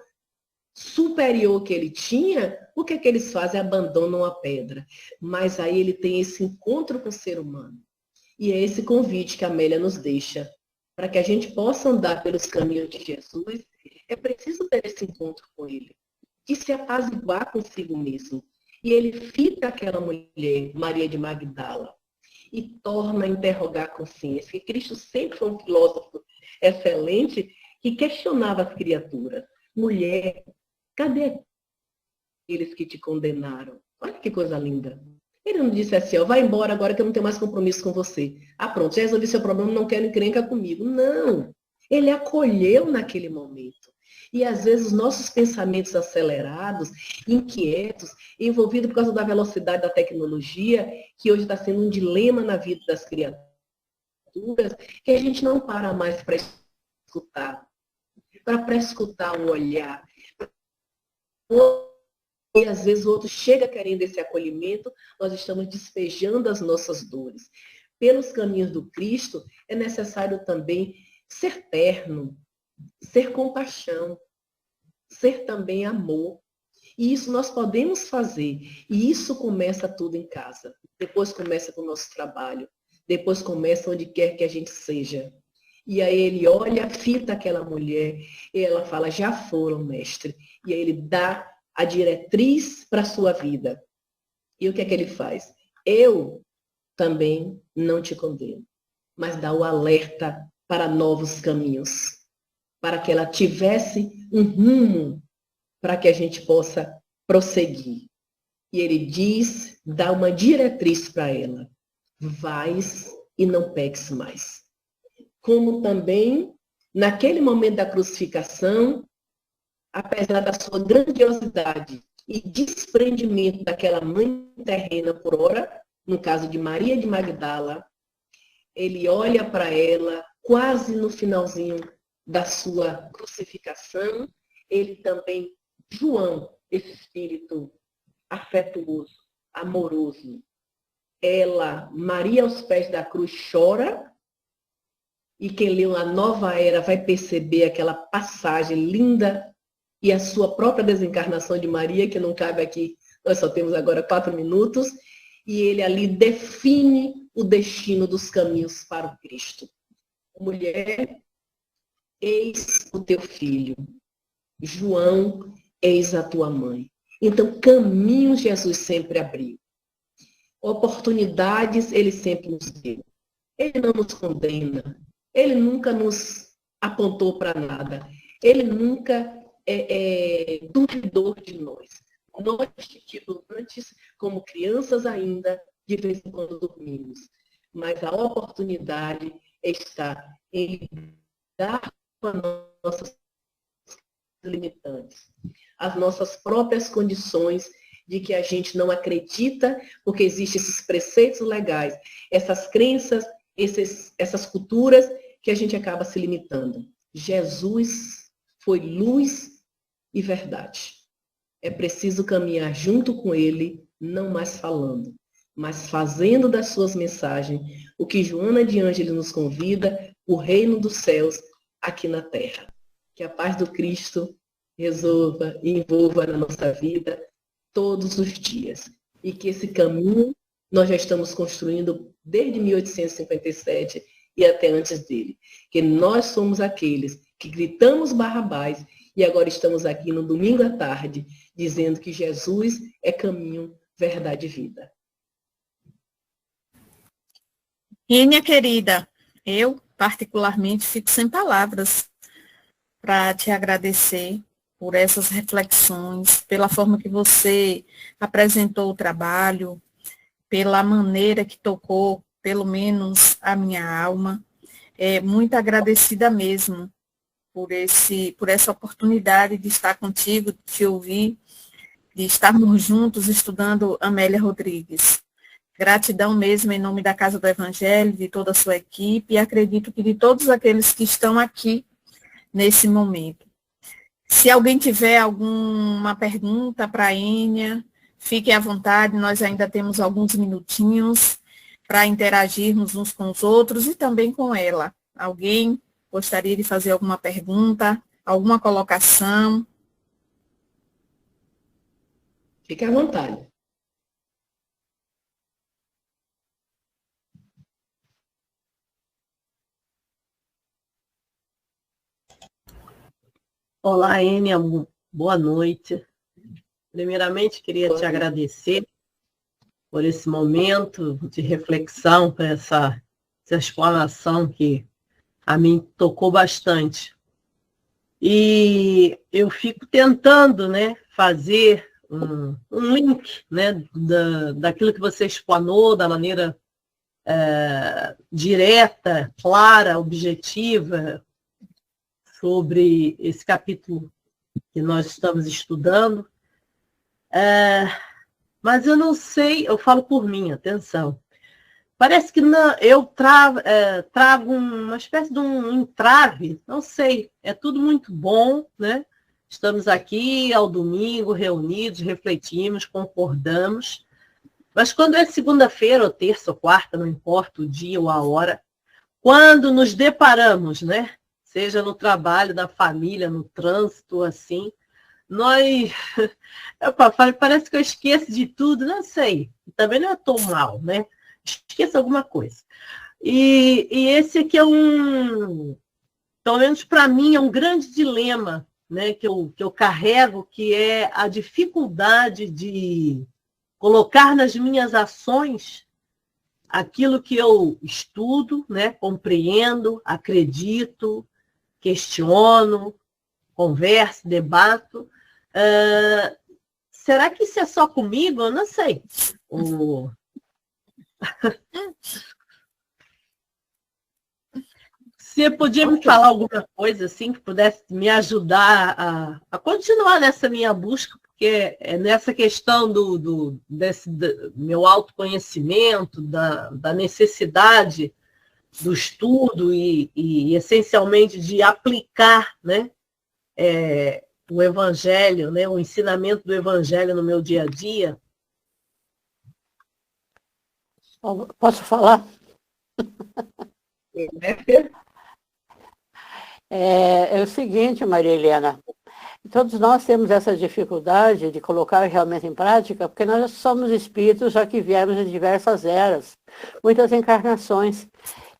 superior que ele tinha, o que é que eles fazem? Abandonam a pedra. Mas aí ele tem esse encontro com o ser humano. E é esse convite que a Amélia nos deixa. Para que a gente possa andar pelos caminhos de Jesus, é preciso ter esse encontro com ele. E se apaziguar consigo mesmo. E ele fita aquela mulher, Maria de Magdala, e torna a interrogar a consciência. E Cristo sempre foi um filósofo excelente que questionava as criaturas. Mulher, cadê aqueles que te condenaram? Olha que coisa linda. Ele não disse assim, ó, vai embora agora que eu não tenho mais compromisso com você. Ah, pronto, já resolvi seu problema, não quero encrenca comigo. Não. Ele acolheu naquele momento. E às vezes os nossos pensamentos acelerados, inquietos, envolvidos por causa da velocidade da tecnologia, que hoje está sendo um dilema na vida das criaturas, que a gente não para mais para escutar o olhar. E às vezes o outro chega querendo esse acolhimento, nós estamos despejando as nossas dores. Pelos caminhos do Cristo, é necessário também ser terno, ser compaixão, ser também amor. E isso nós podemos fazer. E isso começa tudo em casa. Depois começa com o nosso trabalho. Depois começa onde quer que a gente seja. E aí ele olha, fita aquela mulher, e ela fala, já foram, mestre. E aí ele dá a diretriz para a sua vida. E o que é que ele faz? Eu também não te condeno, mas dá o alerta para novos caminhos, para que ela tivesse um rumo para que a gente possa prosseguir. E ele diz, dá uma diretriz para ela. Vais e não peques mais. Como também, naquele momento da crucificação, apesar da sua grandiosidade e desprendimento daquela mãe terrena por hora, no caso de Maria de Magdala, ele olha para ela quase no finalzinho da sua crucificação, ele também, João, esse espírito afetuoso, amoroso, ela, Maria aos pés da cruz, chora, e quem leu a Nova Era vai perceber aquela passagem linda e a sua própria desencarnação de Maria, que não cabe aqui, nós só temos agora 4 minutos, e ele ali define o destino dos caminhos para o Cristo. Mulher, eis o teu filho. João, eis a tua mãe. Então, caminhos Jesus sempre abriu. Oportunidades ele sempre nos deu. Ele não nos condena. Ele nunca nos apontou para nada. Ele nunca duvidou de nós. Nós, titulantes, como crianças ainda, de vez em quando dormimos. Mas a oportunidade está em dar para nossas limitantes, as nossas próprias condições de que a gente não acredita, porque existem esses preceitos legais, essas crenças, essas culturas, que a gente acaba se limitando. Jesus foi luz e verdade. É preciso caminhar junto com ele, não mais falando, mas fazendo das suas mensagens o que Joana de Ângeles nos convida, o reino dos céus aqui na terra. Que a paz do Cristo resolva e envolva na nossa vida todos os dias. E que esse caminho nós já estamos construindo desde 1857 e até antes dele. Que nós somos aqueles que gritamos Barrabás e agora estamos aqui no domingo à tarde dizendo que Jesus é caminho, verdade e vida. Minha querida, eu particularmente fico sem palavras para te agradecer por essas reflexões, pela forma que você apresentou o trabalho, pela maneira que tocou, pelo menos, a minha alma. Muito agradecida mesmo por essa oportunidade de estar contigo, de te ouvir, de estarmos juntos estudando Amélia Rodrigues. Gratidão mesmo em nome da Casa do Evangelho, de toda a sua equipe, e acredito que de todos aqueles que estão aqui nesse momento. Se alguém tiver alguma pergunta para a Ênia, fique à vontade, nós ainda temos alguns minutinhos para interagirmos uns com os outros e também com ela. Alguém gostaria de fazer alguma pergunta, alguma colocação? Fique à vontade. Olá, Ênia, boa noite. Primeiramente, queria te agradecer por esse momento de reflexão, por essa explanação que a mim tocou bastante. E eu fico tentando, né, fazer um link, né, daquilo que você explanou, da maneira direta, clara, objetiva, sobre esse capítulo que nós estamos estudando. Mas eu não sei, eu falo por mim, atenção. Parece que eu trago uma espécie de um entrave, não sei, é tudo muito bom, né? Estamos aqui ao domingo, reunidos, refletimos, concordamos, mas quando é segunda-feira, ou terça, ou quarta, não importa o dia ou a hora, quando nos deparamos, né? Seja no trabalho, na família, no trânsito, assim, parece que eu esqueço de tudo, não sei, também não é tão mal, né? Esqueço alguma coisa. E esse aqui é pelo menos para mim, é um grande dilema, né, que eu carrego, que é a dificuldade de colocar nas minhas ações aquilo que eu estudo, né, compreendo, acredito, questiono, converso, debato. Será que isso é só comigo? Eu não sei. Você podia me falar alguma coisa assim que pudesse me ajudar a continuar nessa minha busca, porque é nessa questão do meu autoconhecimento, da necessidade do estudo e essencialmente de aplicar, né, o Evangelho, né, o ensinamento do Evangelho no meu dia a dia. Posso falar? É o seguinte, Maria Helena, todos nós temos essa dificuldade de colocar realmente em prática, porque nós somos espíritos já que viemos de diversas eras, muitas encarnações.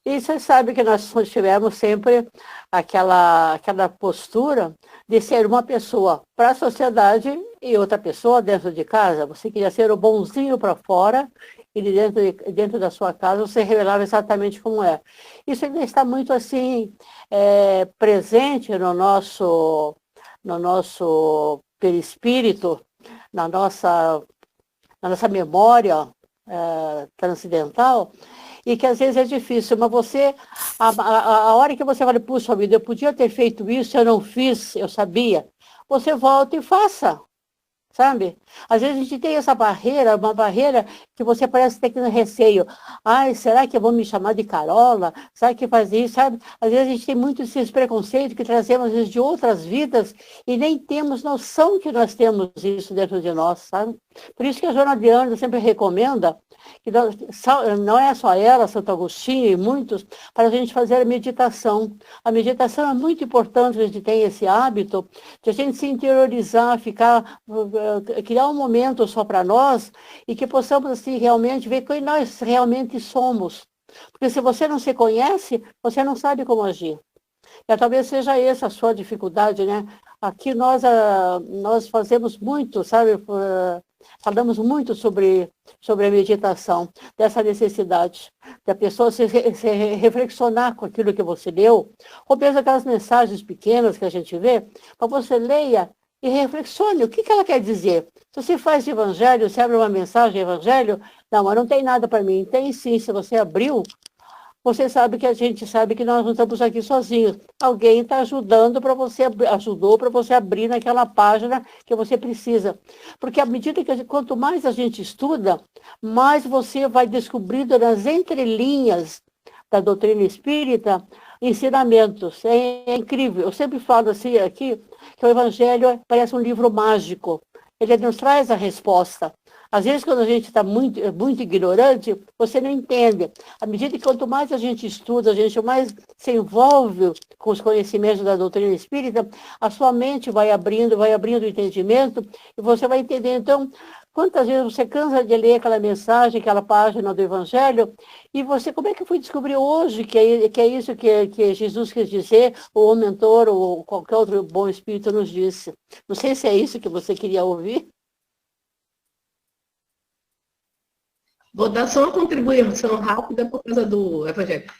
E você sabe que nós tivemos sempre aquela postura de ser uma pessoa para a sociedade e outra pessoa dentro de casa. Você queria ser o bonzinho para fora e dentro da sua casa você revelava exatamente como é. Isso ainda está muito assim presente no nosso perispírito, na nossa memória transcendental, e que às vezes é difícil, mas você, a hora que você fala, puxa vida, eu podia ter feito isso, eu não fiz, eu sabia, você volta e faça, sabe? Às vezes a gente tem essa barreira, uma barreira que você parece ter receio. Ai, será que vão me chamar de Carola? Será que faz isso, sabe? Às vezes a gente tem muito esses preconceitos que trazemos às vezes de outras vidas e nem temos noção que nós temos isso dentro de nós, sabe? Por isso que a Joana de Ângeles sempre recomenda, que não é só ela, Santo Agostinho e muitos, para a gente fazer a meditação. A meditação é muito importante, a gente tem esse hábito de a gente se interiorizar, criar um momento só para nós e que possamos assim realmente ver quem nós realmente somos. Porque se você não se conhece, você não sabe como agir. E talvez seja essa a sua dificuldade, né? Aqui nós fazemos muito, sabe? Falamos muito sobre a meditação, dessa necessidade da pessoa se reflexionar com aquilo que você leu, ou mesmo aquelas mensagens pequenas que a gente vê, mas você leia e reflexione o que ela quer dizer. Se você faz de evangelho, você abre uma mensagem de evangelho, não, mas não tem nada para mim. Tem sim, se você abriu, você sabe que a gente sabe que nós não estamos aqui sozinhos. Alguém está ajudou para você abrir naquela página que você precisa. Porque à medida quanto mais a gente estuda, mais você vai descobrindo nas entrelinhas da doutrina espírita ensinamentos. É incrível. Eu sempre falo assim aqui, que o Evangelho parece um livro mágico. Ele nos traz a resposta. Às vezes, quando a gente está muito ignorante, você não entende. À medida que quanto mais a gente estuda, a gente mais se envolve com os conhecimentos da doutrina espírita, a sua mente vai abrindo o entendimento, e você vai entender. Então, quantas vezes você cansa de ler aquela mensagem, aquela página do Evangelho, e você, como é que foi descobrir hoje que é isso que Jesus quis dizer, ou o mentor, ou qualquer outro bom espírito nos disse? Não sei se é isso que você queria ouvir. Vou dar só uma contribuição rápida por causa do Evangelho.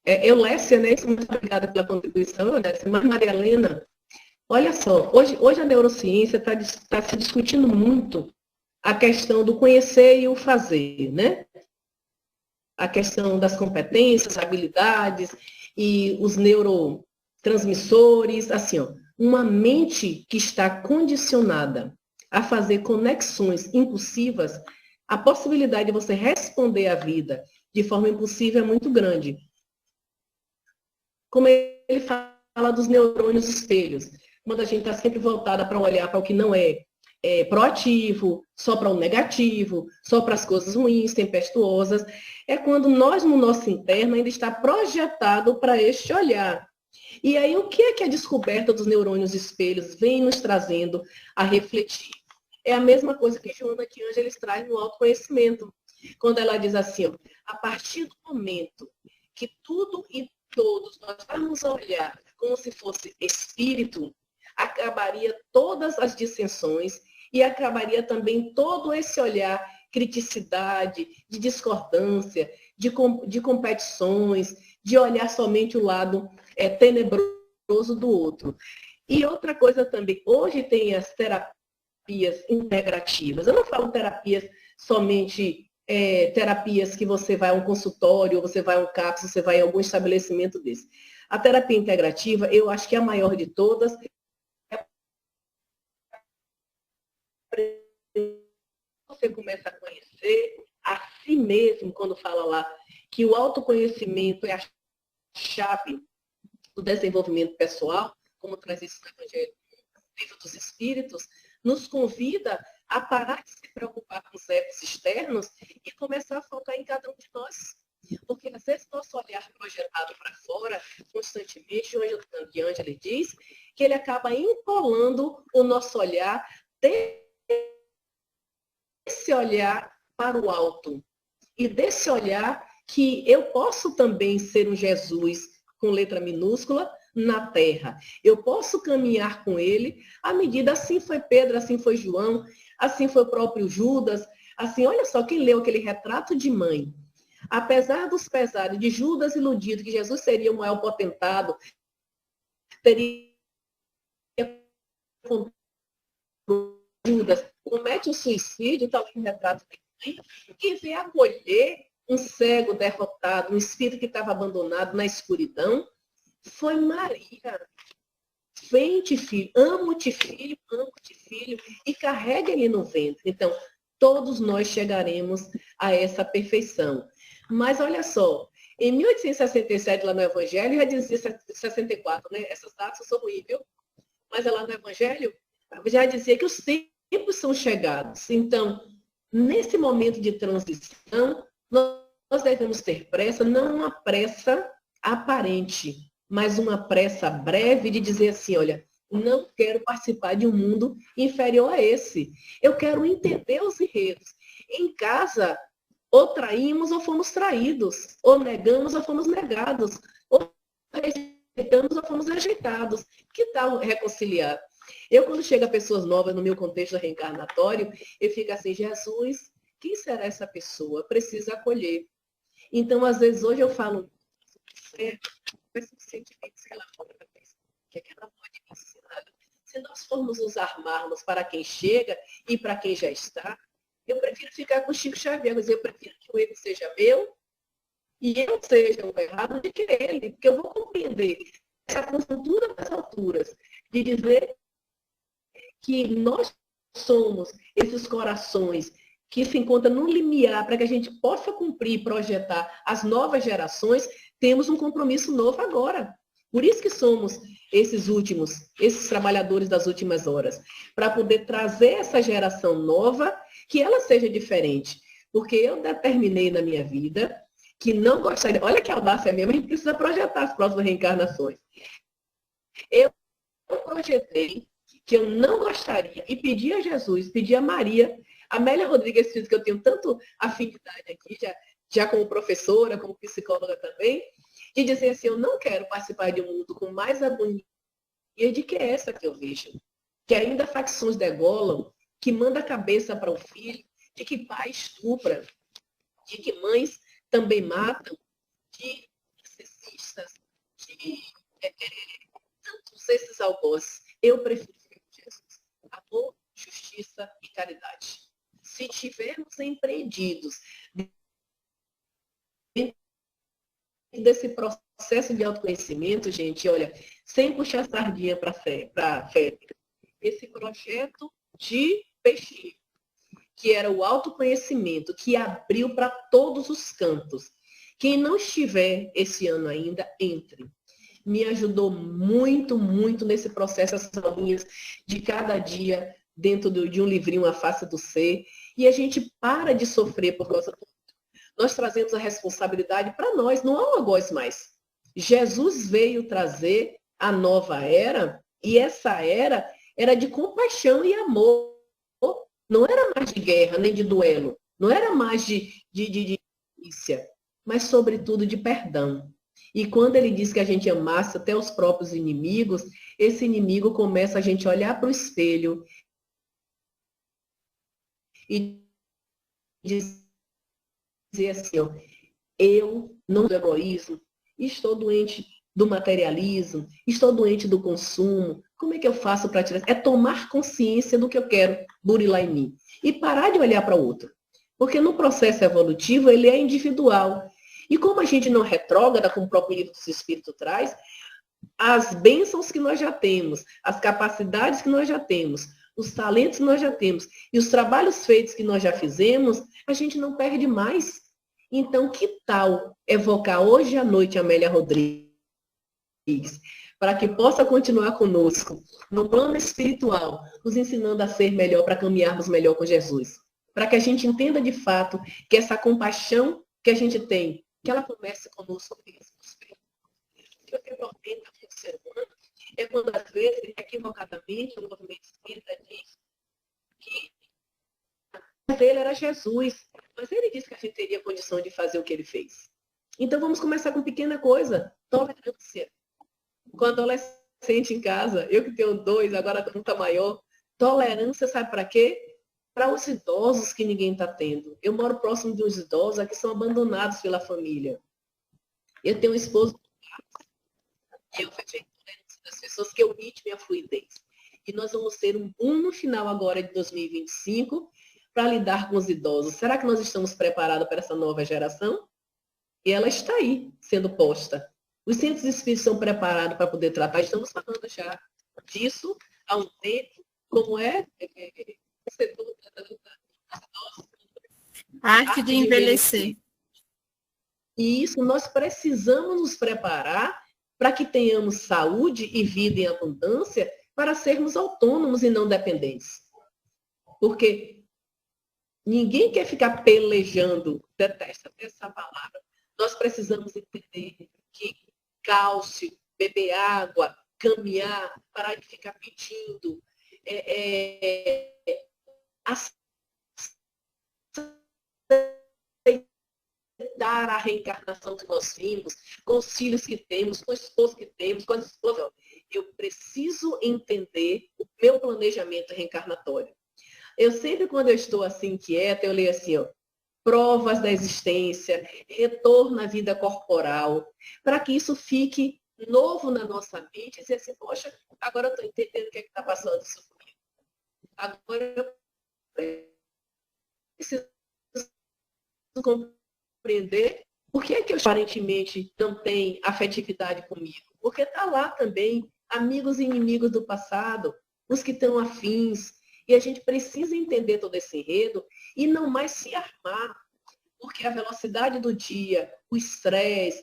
Eulécia, né? Muito obrigada pela contribuição, Eulécia. Mas Maria Helena, olha só, hoje a neurociência está se discutindo muito a questão do conhecer e o fazer, né? A questão das competências, habilidades e os neurotransmissores, assim, ó, uma mente que está condicionada a fazer conexões impulsivas, a possibilidade de você responder à vida de forma impulsiva é muito grande. Como ele fala dos neurônios espelhos, quando a gente está sempre voltada para olhar para o que não é proativo, só para o negativo, só para as coisas ruins, tempestuosas, é quando nós, no nosso interno, ainda está projetado para este olhar. E aí, o que é que a descoberta dos neurônios espelhos vem nos trazendo a refletir? É a mesma coisa que Joana de Ângeles traz no autoconhecimento, quando ela diz assim, ó, a partir do momento que tudo e todos nós vamos olhar como se fosse espírito, acabaria todas as dissensões e acabaria também todo esse olhar, criticidade, de discordância, de competições, de olhar somente o lado tenebroso do outro. E outra coisa também, hoje tem as terapias integrativas. Eu não falo terapias somente terapias que você vai a um consultório, ou você vai a um CAPS, você vai a algum estabelecimento desse. A terapia integrativa, eu acho que é a maior de todas. Você começa a conhecer a si mesmo, quando fala lá que o autoconhecimento é a chave do desenvolvimento pessoal, como traz isso no Evangelho, no Livro dos Espíritos, nos convida a parar de se preocupar com os ecos externos e começar a focar em cada um de nós. Porque, às vezes, nosso olhar projetado para fora, constantemente, o Ângela diz que ele acaba empolando o nosso olhar desse olhar para o alto. E desse olhar que eu posso também ser um Jesus com letra minúscula na terra. Eu posso caminhar com ele à medida, assim foi Pedro, assim foi João, assim foi o próprio Judas, assim, olha só, quem leu aquele retrato de mãe, apesar dos pesares de Judas iludido, que Jesus seria o maior potentado, teria Judas, comete o suicídio, tal em retrato de mãe, e vem acolher um cego derrotado, um espírito que estava abandonado na escuridão, foi Maria. Vem-te, filho, amo-te, filho, e carrega ele no ventre. Então, todos nós chegaremos a essa perfeição. Mas olha só, em 1867, lá no Evangelho, já dizia 64, né? Essas datas são horríveis, mas lá no Evangelho já dizia que os tempos são chegados. Então, nesse momento de transição, nós devemos ter pressa, não uma pressa aparente, mas uma pressa breve de dizer assim, olha, não quero participar de um mundo inferior a esse. Eu quero entender os enredos. Em casa, ou traímos ou fomos traídos, ou negamos ou fomos negados, ou rejeitamos ou fomos rejeitados. Que tal reconciliar? Eu, quando chega pessoas novas no meu contexto reencarnatório, eu fico assim, Jesus, quem será essa pessoa? Eu preciso acolher. Então, às vezes, hoje eu falo, que ela pode me ensinar. Se nós formos nos armarmos para quem chega e para quem já está, eu prefiro ficar com o Chico Xavier, mas eu prefiro que o erro seja meu e eu seja o errado de que ele, porque eu vou compreender essa conjuntura das alturas, de dizer que nós somos esses corações que se encontram no limiar para que a gente possa cumprir e projetar as novas gerações, temos um compromisso novo agora. Por isso que somos esses últimos, esses trabalhadores das últimas horas, para poder trazer essa geração nova, que ela seja diferente. Porque eu determinei na minha vida que não gostaria, olha que audácia mesmo, a gente precisa projetar as próximas reencarnações. Eu projetei que eu não gostaria, e pedi a Jesus, pedi a Maria, Amélia Rodrigues, que eu tenho tanto afinidade aqui, já como professora, como psicóloga também, e dizer assim, eu não quero participar de um mundo com mais agonia de que essa que eu vejo. Que ainda facções degolam, que manda a cabeça para o filho, de que pai estupra, de que mães também matam, de narcisistas, de tantos esses algozes. Eu prefiro Jesus. Amor, justiça e caridade. Se tivermos empreendidos desse processo de autoconhecimento, gente, olha, sem puxar sardinha para a fé, esse projeto de peixe, que era o autoconhecimento, que abriu para todos os cantos. Quem não estiver esse ano ainda, entre. Me ajudou muito, muito nesse processo, essas aulinhas de cada dia, dentro de um livrinho, A Face do Ser, e a gente para de sofrer por causa do outro. Nós trazemos a responsabilidade para nós, não há um algoz mais. Jesus veio trazer a nova era, e essa era de compaixão e amor. Não era mais de guerra, nem de duelo. Não era mais de polícia. mas sobretudo de perdão. E quando ele diz que a gente amasse até os próprios inimigos, esse inimigo começa a gente olhar para o espelho e dizer assim, ó, eu não do egoísmo, estou doente do materialismo, estou doente do consumo, como é que eu faço para tirar? É tomar consciência do que eu quero burilar em mim e parar de olhar para o outro. Porque no processo evolutivo ele é individual. E como a gente não retrógrada, como o próprio livro do Espírito traz, as bênçãos que nós já temos, as capacidades que nós já temos, os talentos que nós já temos e os trabalhos feitos que nós já fizemos, a gente não perde mais. Então, que tal evocar hoje à noite a Amélia Rodrigues, para que possa continuar conosco no plano espiritual, nos ensinando a ser melhor, para caminharmos melhor com Jesus. Para que a gente entenda de fato que essa compaixão que a gente tem, que ela comece conosco mesmo. O que eu tenho com o ser humano é quando, às vezes, equivocadamente, o movimento espírita diz que ele era Jesus, mas ele disse que a gente teria condição de fazer o que ele fez. Então, vamos começar com pequena coisa, tolerância. Com adolescente em casa, eu que tenho 2, agora um está maior, tolerância, sabe para quê? Para os idosos que ninguém está tendo. Eu moro próximo de uns idosos que são abandonados pela família. Eu tenho um esposo e eu fechei tolerância das pessoas que eu ritmo e a fluidez. E nós vamos ter um boom no final agora de 2025 para lidar com os idosos. Será que nós estamos preparados para essa nova geração? E ela está aí, sendo posta. Os centros espíritas são preparados para poder tratar. Estamos falando já disso há um tempo, como é o setor a arte de envelhecer. E isso nós precisamos nos preparar para que tenhamos saúde e vida em abundância para sermos autônomos e não dependentes. Porque ninguém quer ficar pelejando, detesto essa palavra. Nós precisamos entender que cálcio, beber água, caminhar, parar de ficar pedindo, aceitar a reencarnação que nós vimos, com os filhos que temos, com o esposo que temos, com a esposa. Eu preciso entender o meu planejamento reencarnatório. Eu sempre, quando eu estou assim inquieta, eu leio assim, ó, provas da existência, retorno à vida corporal, para que isso fique novo na nossa mente e dizer assim, poxa, agora eu estou entendendo o que é que está passando isso comigo. Agora eu preciso compreender por que é que eu aparentemente não tenho afetividade comigo. Porque está lá também amigos e inimigos do passado, os que estão afins, e a gente precisa entender todo esse enredo e não mais se armar, porque a velocidade do dia, o estresse,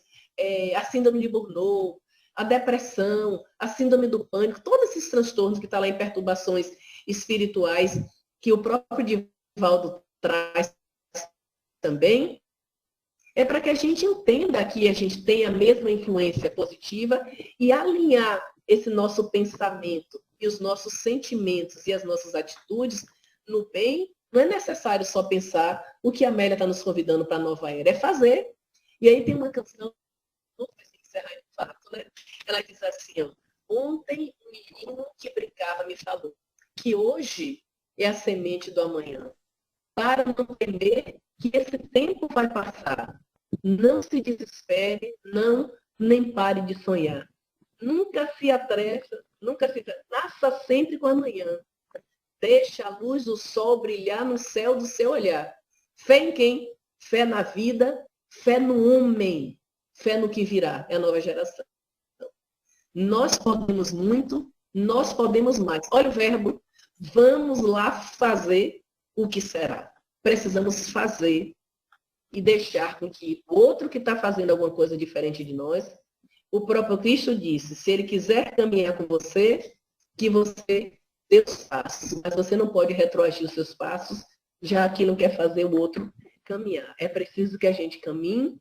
a síndrome de Burnout, a depressão, a síndrome do pânico, todos esses transtornos que estão lá em perturbações espirituais, que o próprio Divaldo traz também, é para que a gente entenda que a gente tem a mesma influência positiva e alinhar esse nosso pensamento e os nossos sentimentos e as nossas atitudes no bem. Não é necessário só pensar o que a Amélia está nos convidando para a nova era, é fazer. E aí tem uma canção, não sei se encerrar de fato, né? Ela diz assim, ó, ontem um menino que brincava me falou que hoje é a semente do amanhã. Para não temer que esse tempo vai passar. Não se desespere, nem pare de sonhar. Nunca se atreva, nasça sempre com amanhã. Deixa a luz do sol brilhar no céu do seu olhar. Fé em quem? Fé na vida, fé no homem, fé no que virá, é a nova geração. Nós podemos muito, nós podemos mais. Olha o verbo, vamos lá fazer o que será. Precisamos fazer e deixar com que o outro que está fazendo alguma coisa diferente de nós, o próprio Cristo disse, se ele quiser caminhar com você, que você dê os passos, mas você não pode retroagir os seus passos, já que não quer fazer o outro caminhar. É preciso que a gente caminhe,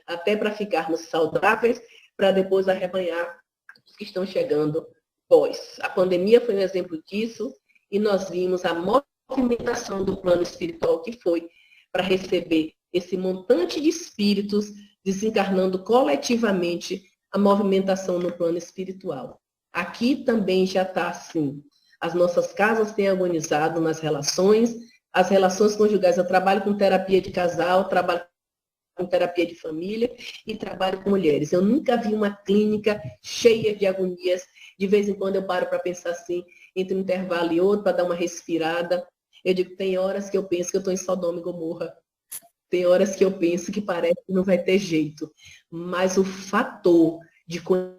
até para ficarmos saudáveis, para depois arrebanhar os que estão chegando pós. A pandemia foi um exemplo disso, e nós vimos a movimentação do plano espiritual que foi para receber esse montante de espíritos desencarnando coletivamente a movimentação no plano espiritual. Aqui também já está assim. As nossas casas têm agonizado nas relações, as relações conjugais. Eu trabalho com terapia de casal, trabalho com terapia de família e trabalho com mulheres. Eu nunca vi uma clínica cheia de agonias. De vez em quando eu paro para pensar assim, entre um intervalo e outro, para dar uma respirada. Eu digo, tem horas que eu penso que eu estou em Sodoma e Gomorra. Tem horas que eu penso que parece que não vai ter jeito. Mas o fator de conhecer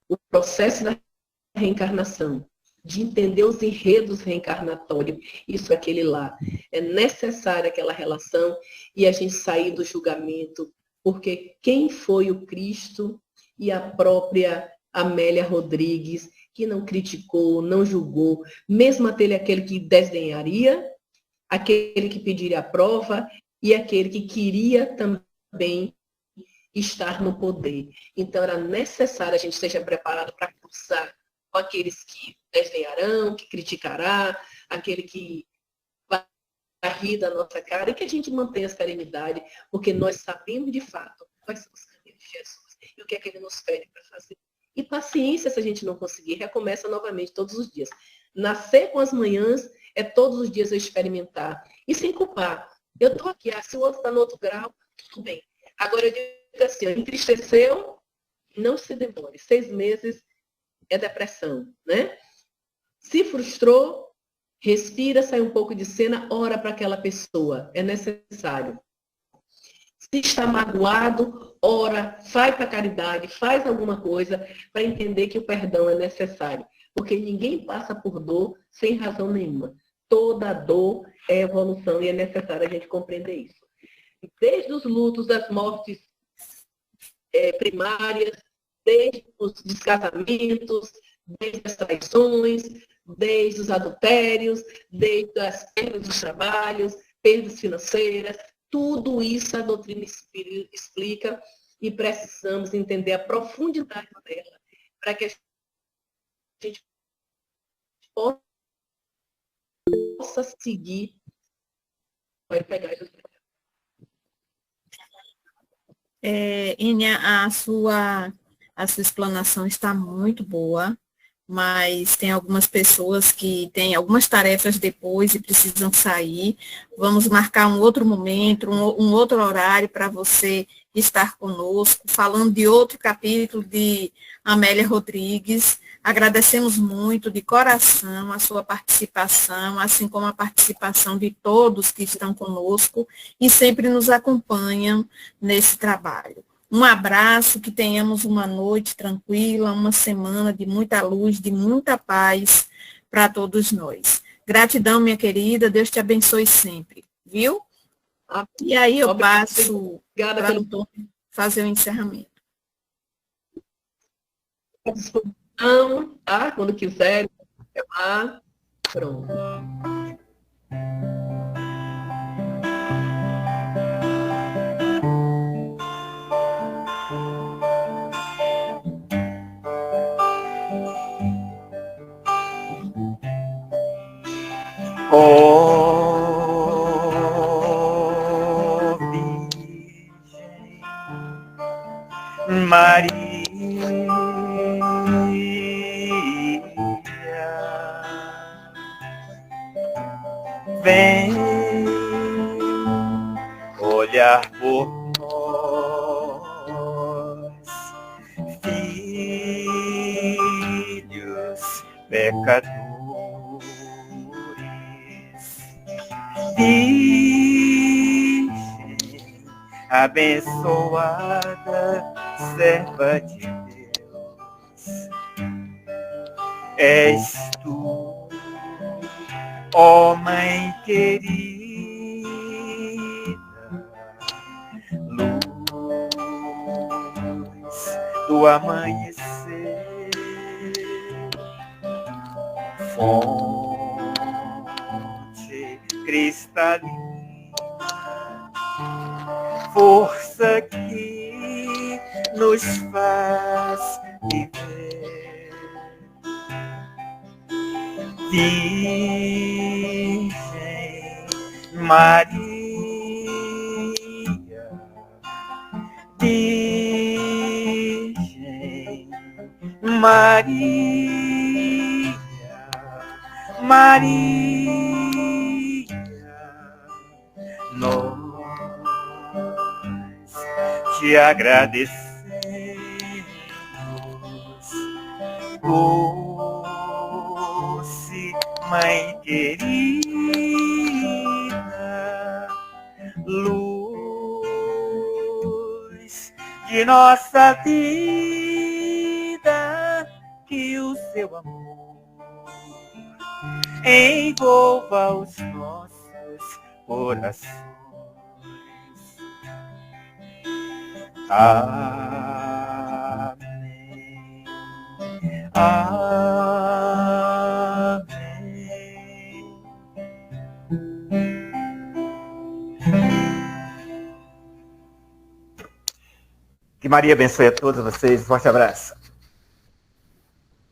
o processo da reencarnação, de entender os enredos reencarnatórios, isso é aquele lá. É necessária aquela relação e a gente sair do julgamento, porque quem foi o Cristo e a própria Amélia Rodrigues, que não criticou, não julgou, mesmo aquele que desdenharia, aquele que pediria a prova e aquele que queria também estar no poder. Então, era necessário a gente esteja preparado para cursar com aqueles que desdenharão, que criticará, aquele que vai rir da nossa cara, e que a gente mantenha a serenidade, porque nós sabemos de fato quais são os caminhos de Jesus e o que é que ele nos pede para fazer. E paciência, se a gente não conseguir, recomeça novamente todos os dias. Nascer com as manhãs é todos os dias eu experimentar. E sem culpar. Eu estou aqui, se o outro está no outro grau, tudo bem. Agora eu digo assim, entristeceu, não se demore. 6 meses é depressão, né? Se frustrou, respira, sai um pouco de cena, ora para aquela pessoa. É necessário. Se está magoado, ora, faz a caridade, faz alguma coisa para entender que o perdão é necessário. Porque ninguém passa por dor sem razão nenhuma. Toda dor é evolução e é necessário a gente compreender isso. Desde os lutos, das mortes primárias, desde os descasamentos, desde as traições, desde os adultérios, desde as perdas dos trabalhos, perdas financeiras, tudo isso a doutrina espírita explica e precisamos entender a profundidade dela para que a gente possa seguir. Pode pegar isso. Enia, a sua explanação está muito boa, mas tem algumas pessoas que têm algumas tarefas depois e precisam sair. Vamos marcar um outro momento, um outro horário para você estar conosco, falando de outro capítulo de Amélia Rodrigues. Agradecemos muito de coração a sua participação, assim como a participação de todos que estão conosco e sempre nos acompanham nesse trabalho. Um abraço, que tenhamos uma noite tranquila, uma semana de muita luz, de muita paz para todos nós. Gratidão, minha querida, Deus te abençoe sempre, viu? E aí eu passo para o Antônio fazer o encerramento. Quando quiser, pronto. Ó Virgem Maria, vem olhar por nós, filhos pecadores. Virgem abençoada, serva de Deus, és tu, ó Mãe querida, luz do amanhecer, fonte cristalina, força que nos faz viver. Virgem Maria, Virgem, Maria, Maria, nós te agradecemos, doce Mãe querida, luz de nossa vida, que o seu amor envolva os nossos corações. Amém. Amém. Que Maria abençoe a todos vocês. Forte abraço.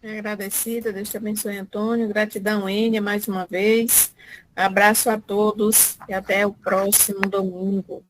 Agradecida, Deus te abençoe, Antônio. Gratidão, Enia, mais uma vez. Abraço a todos e até o próximo domingo.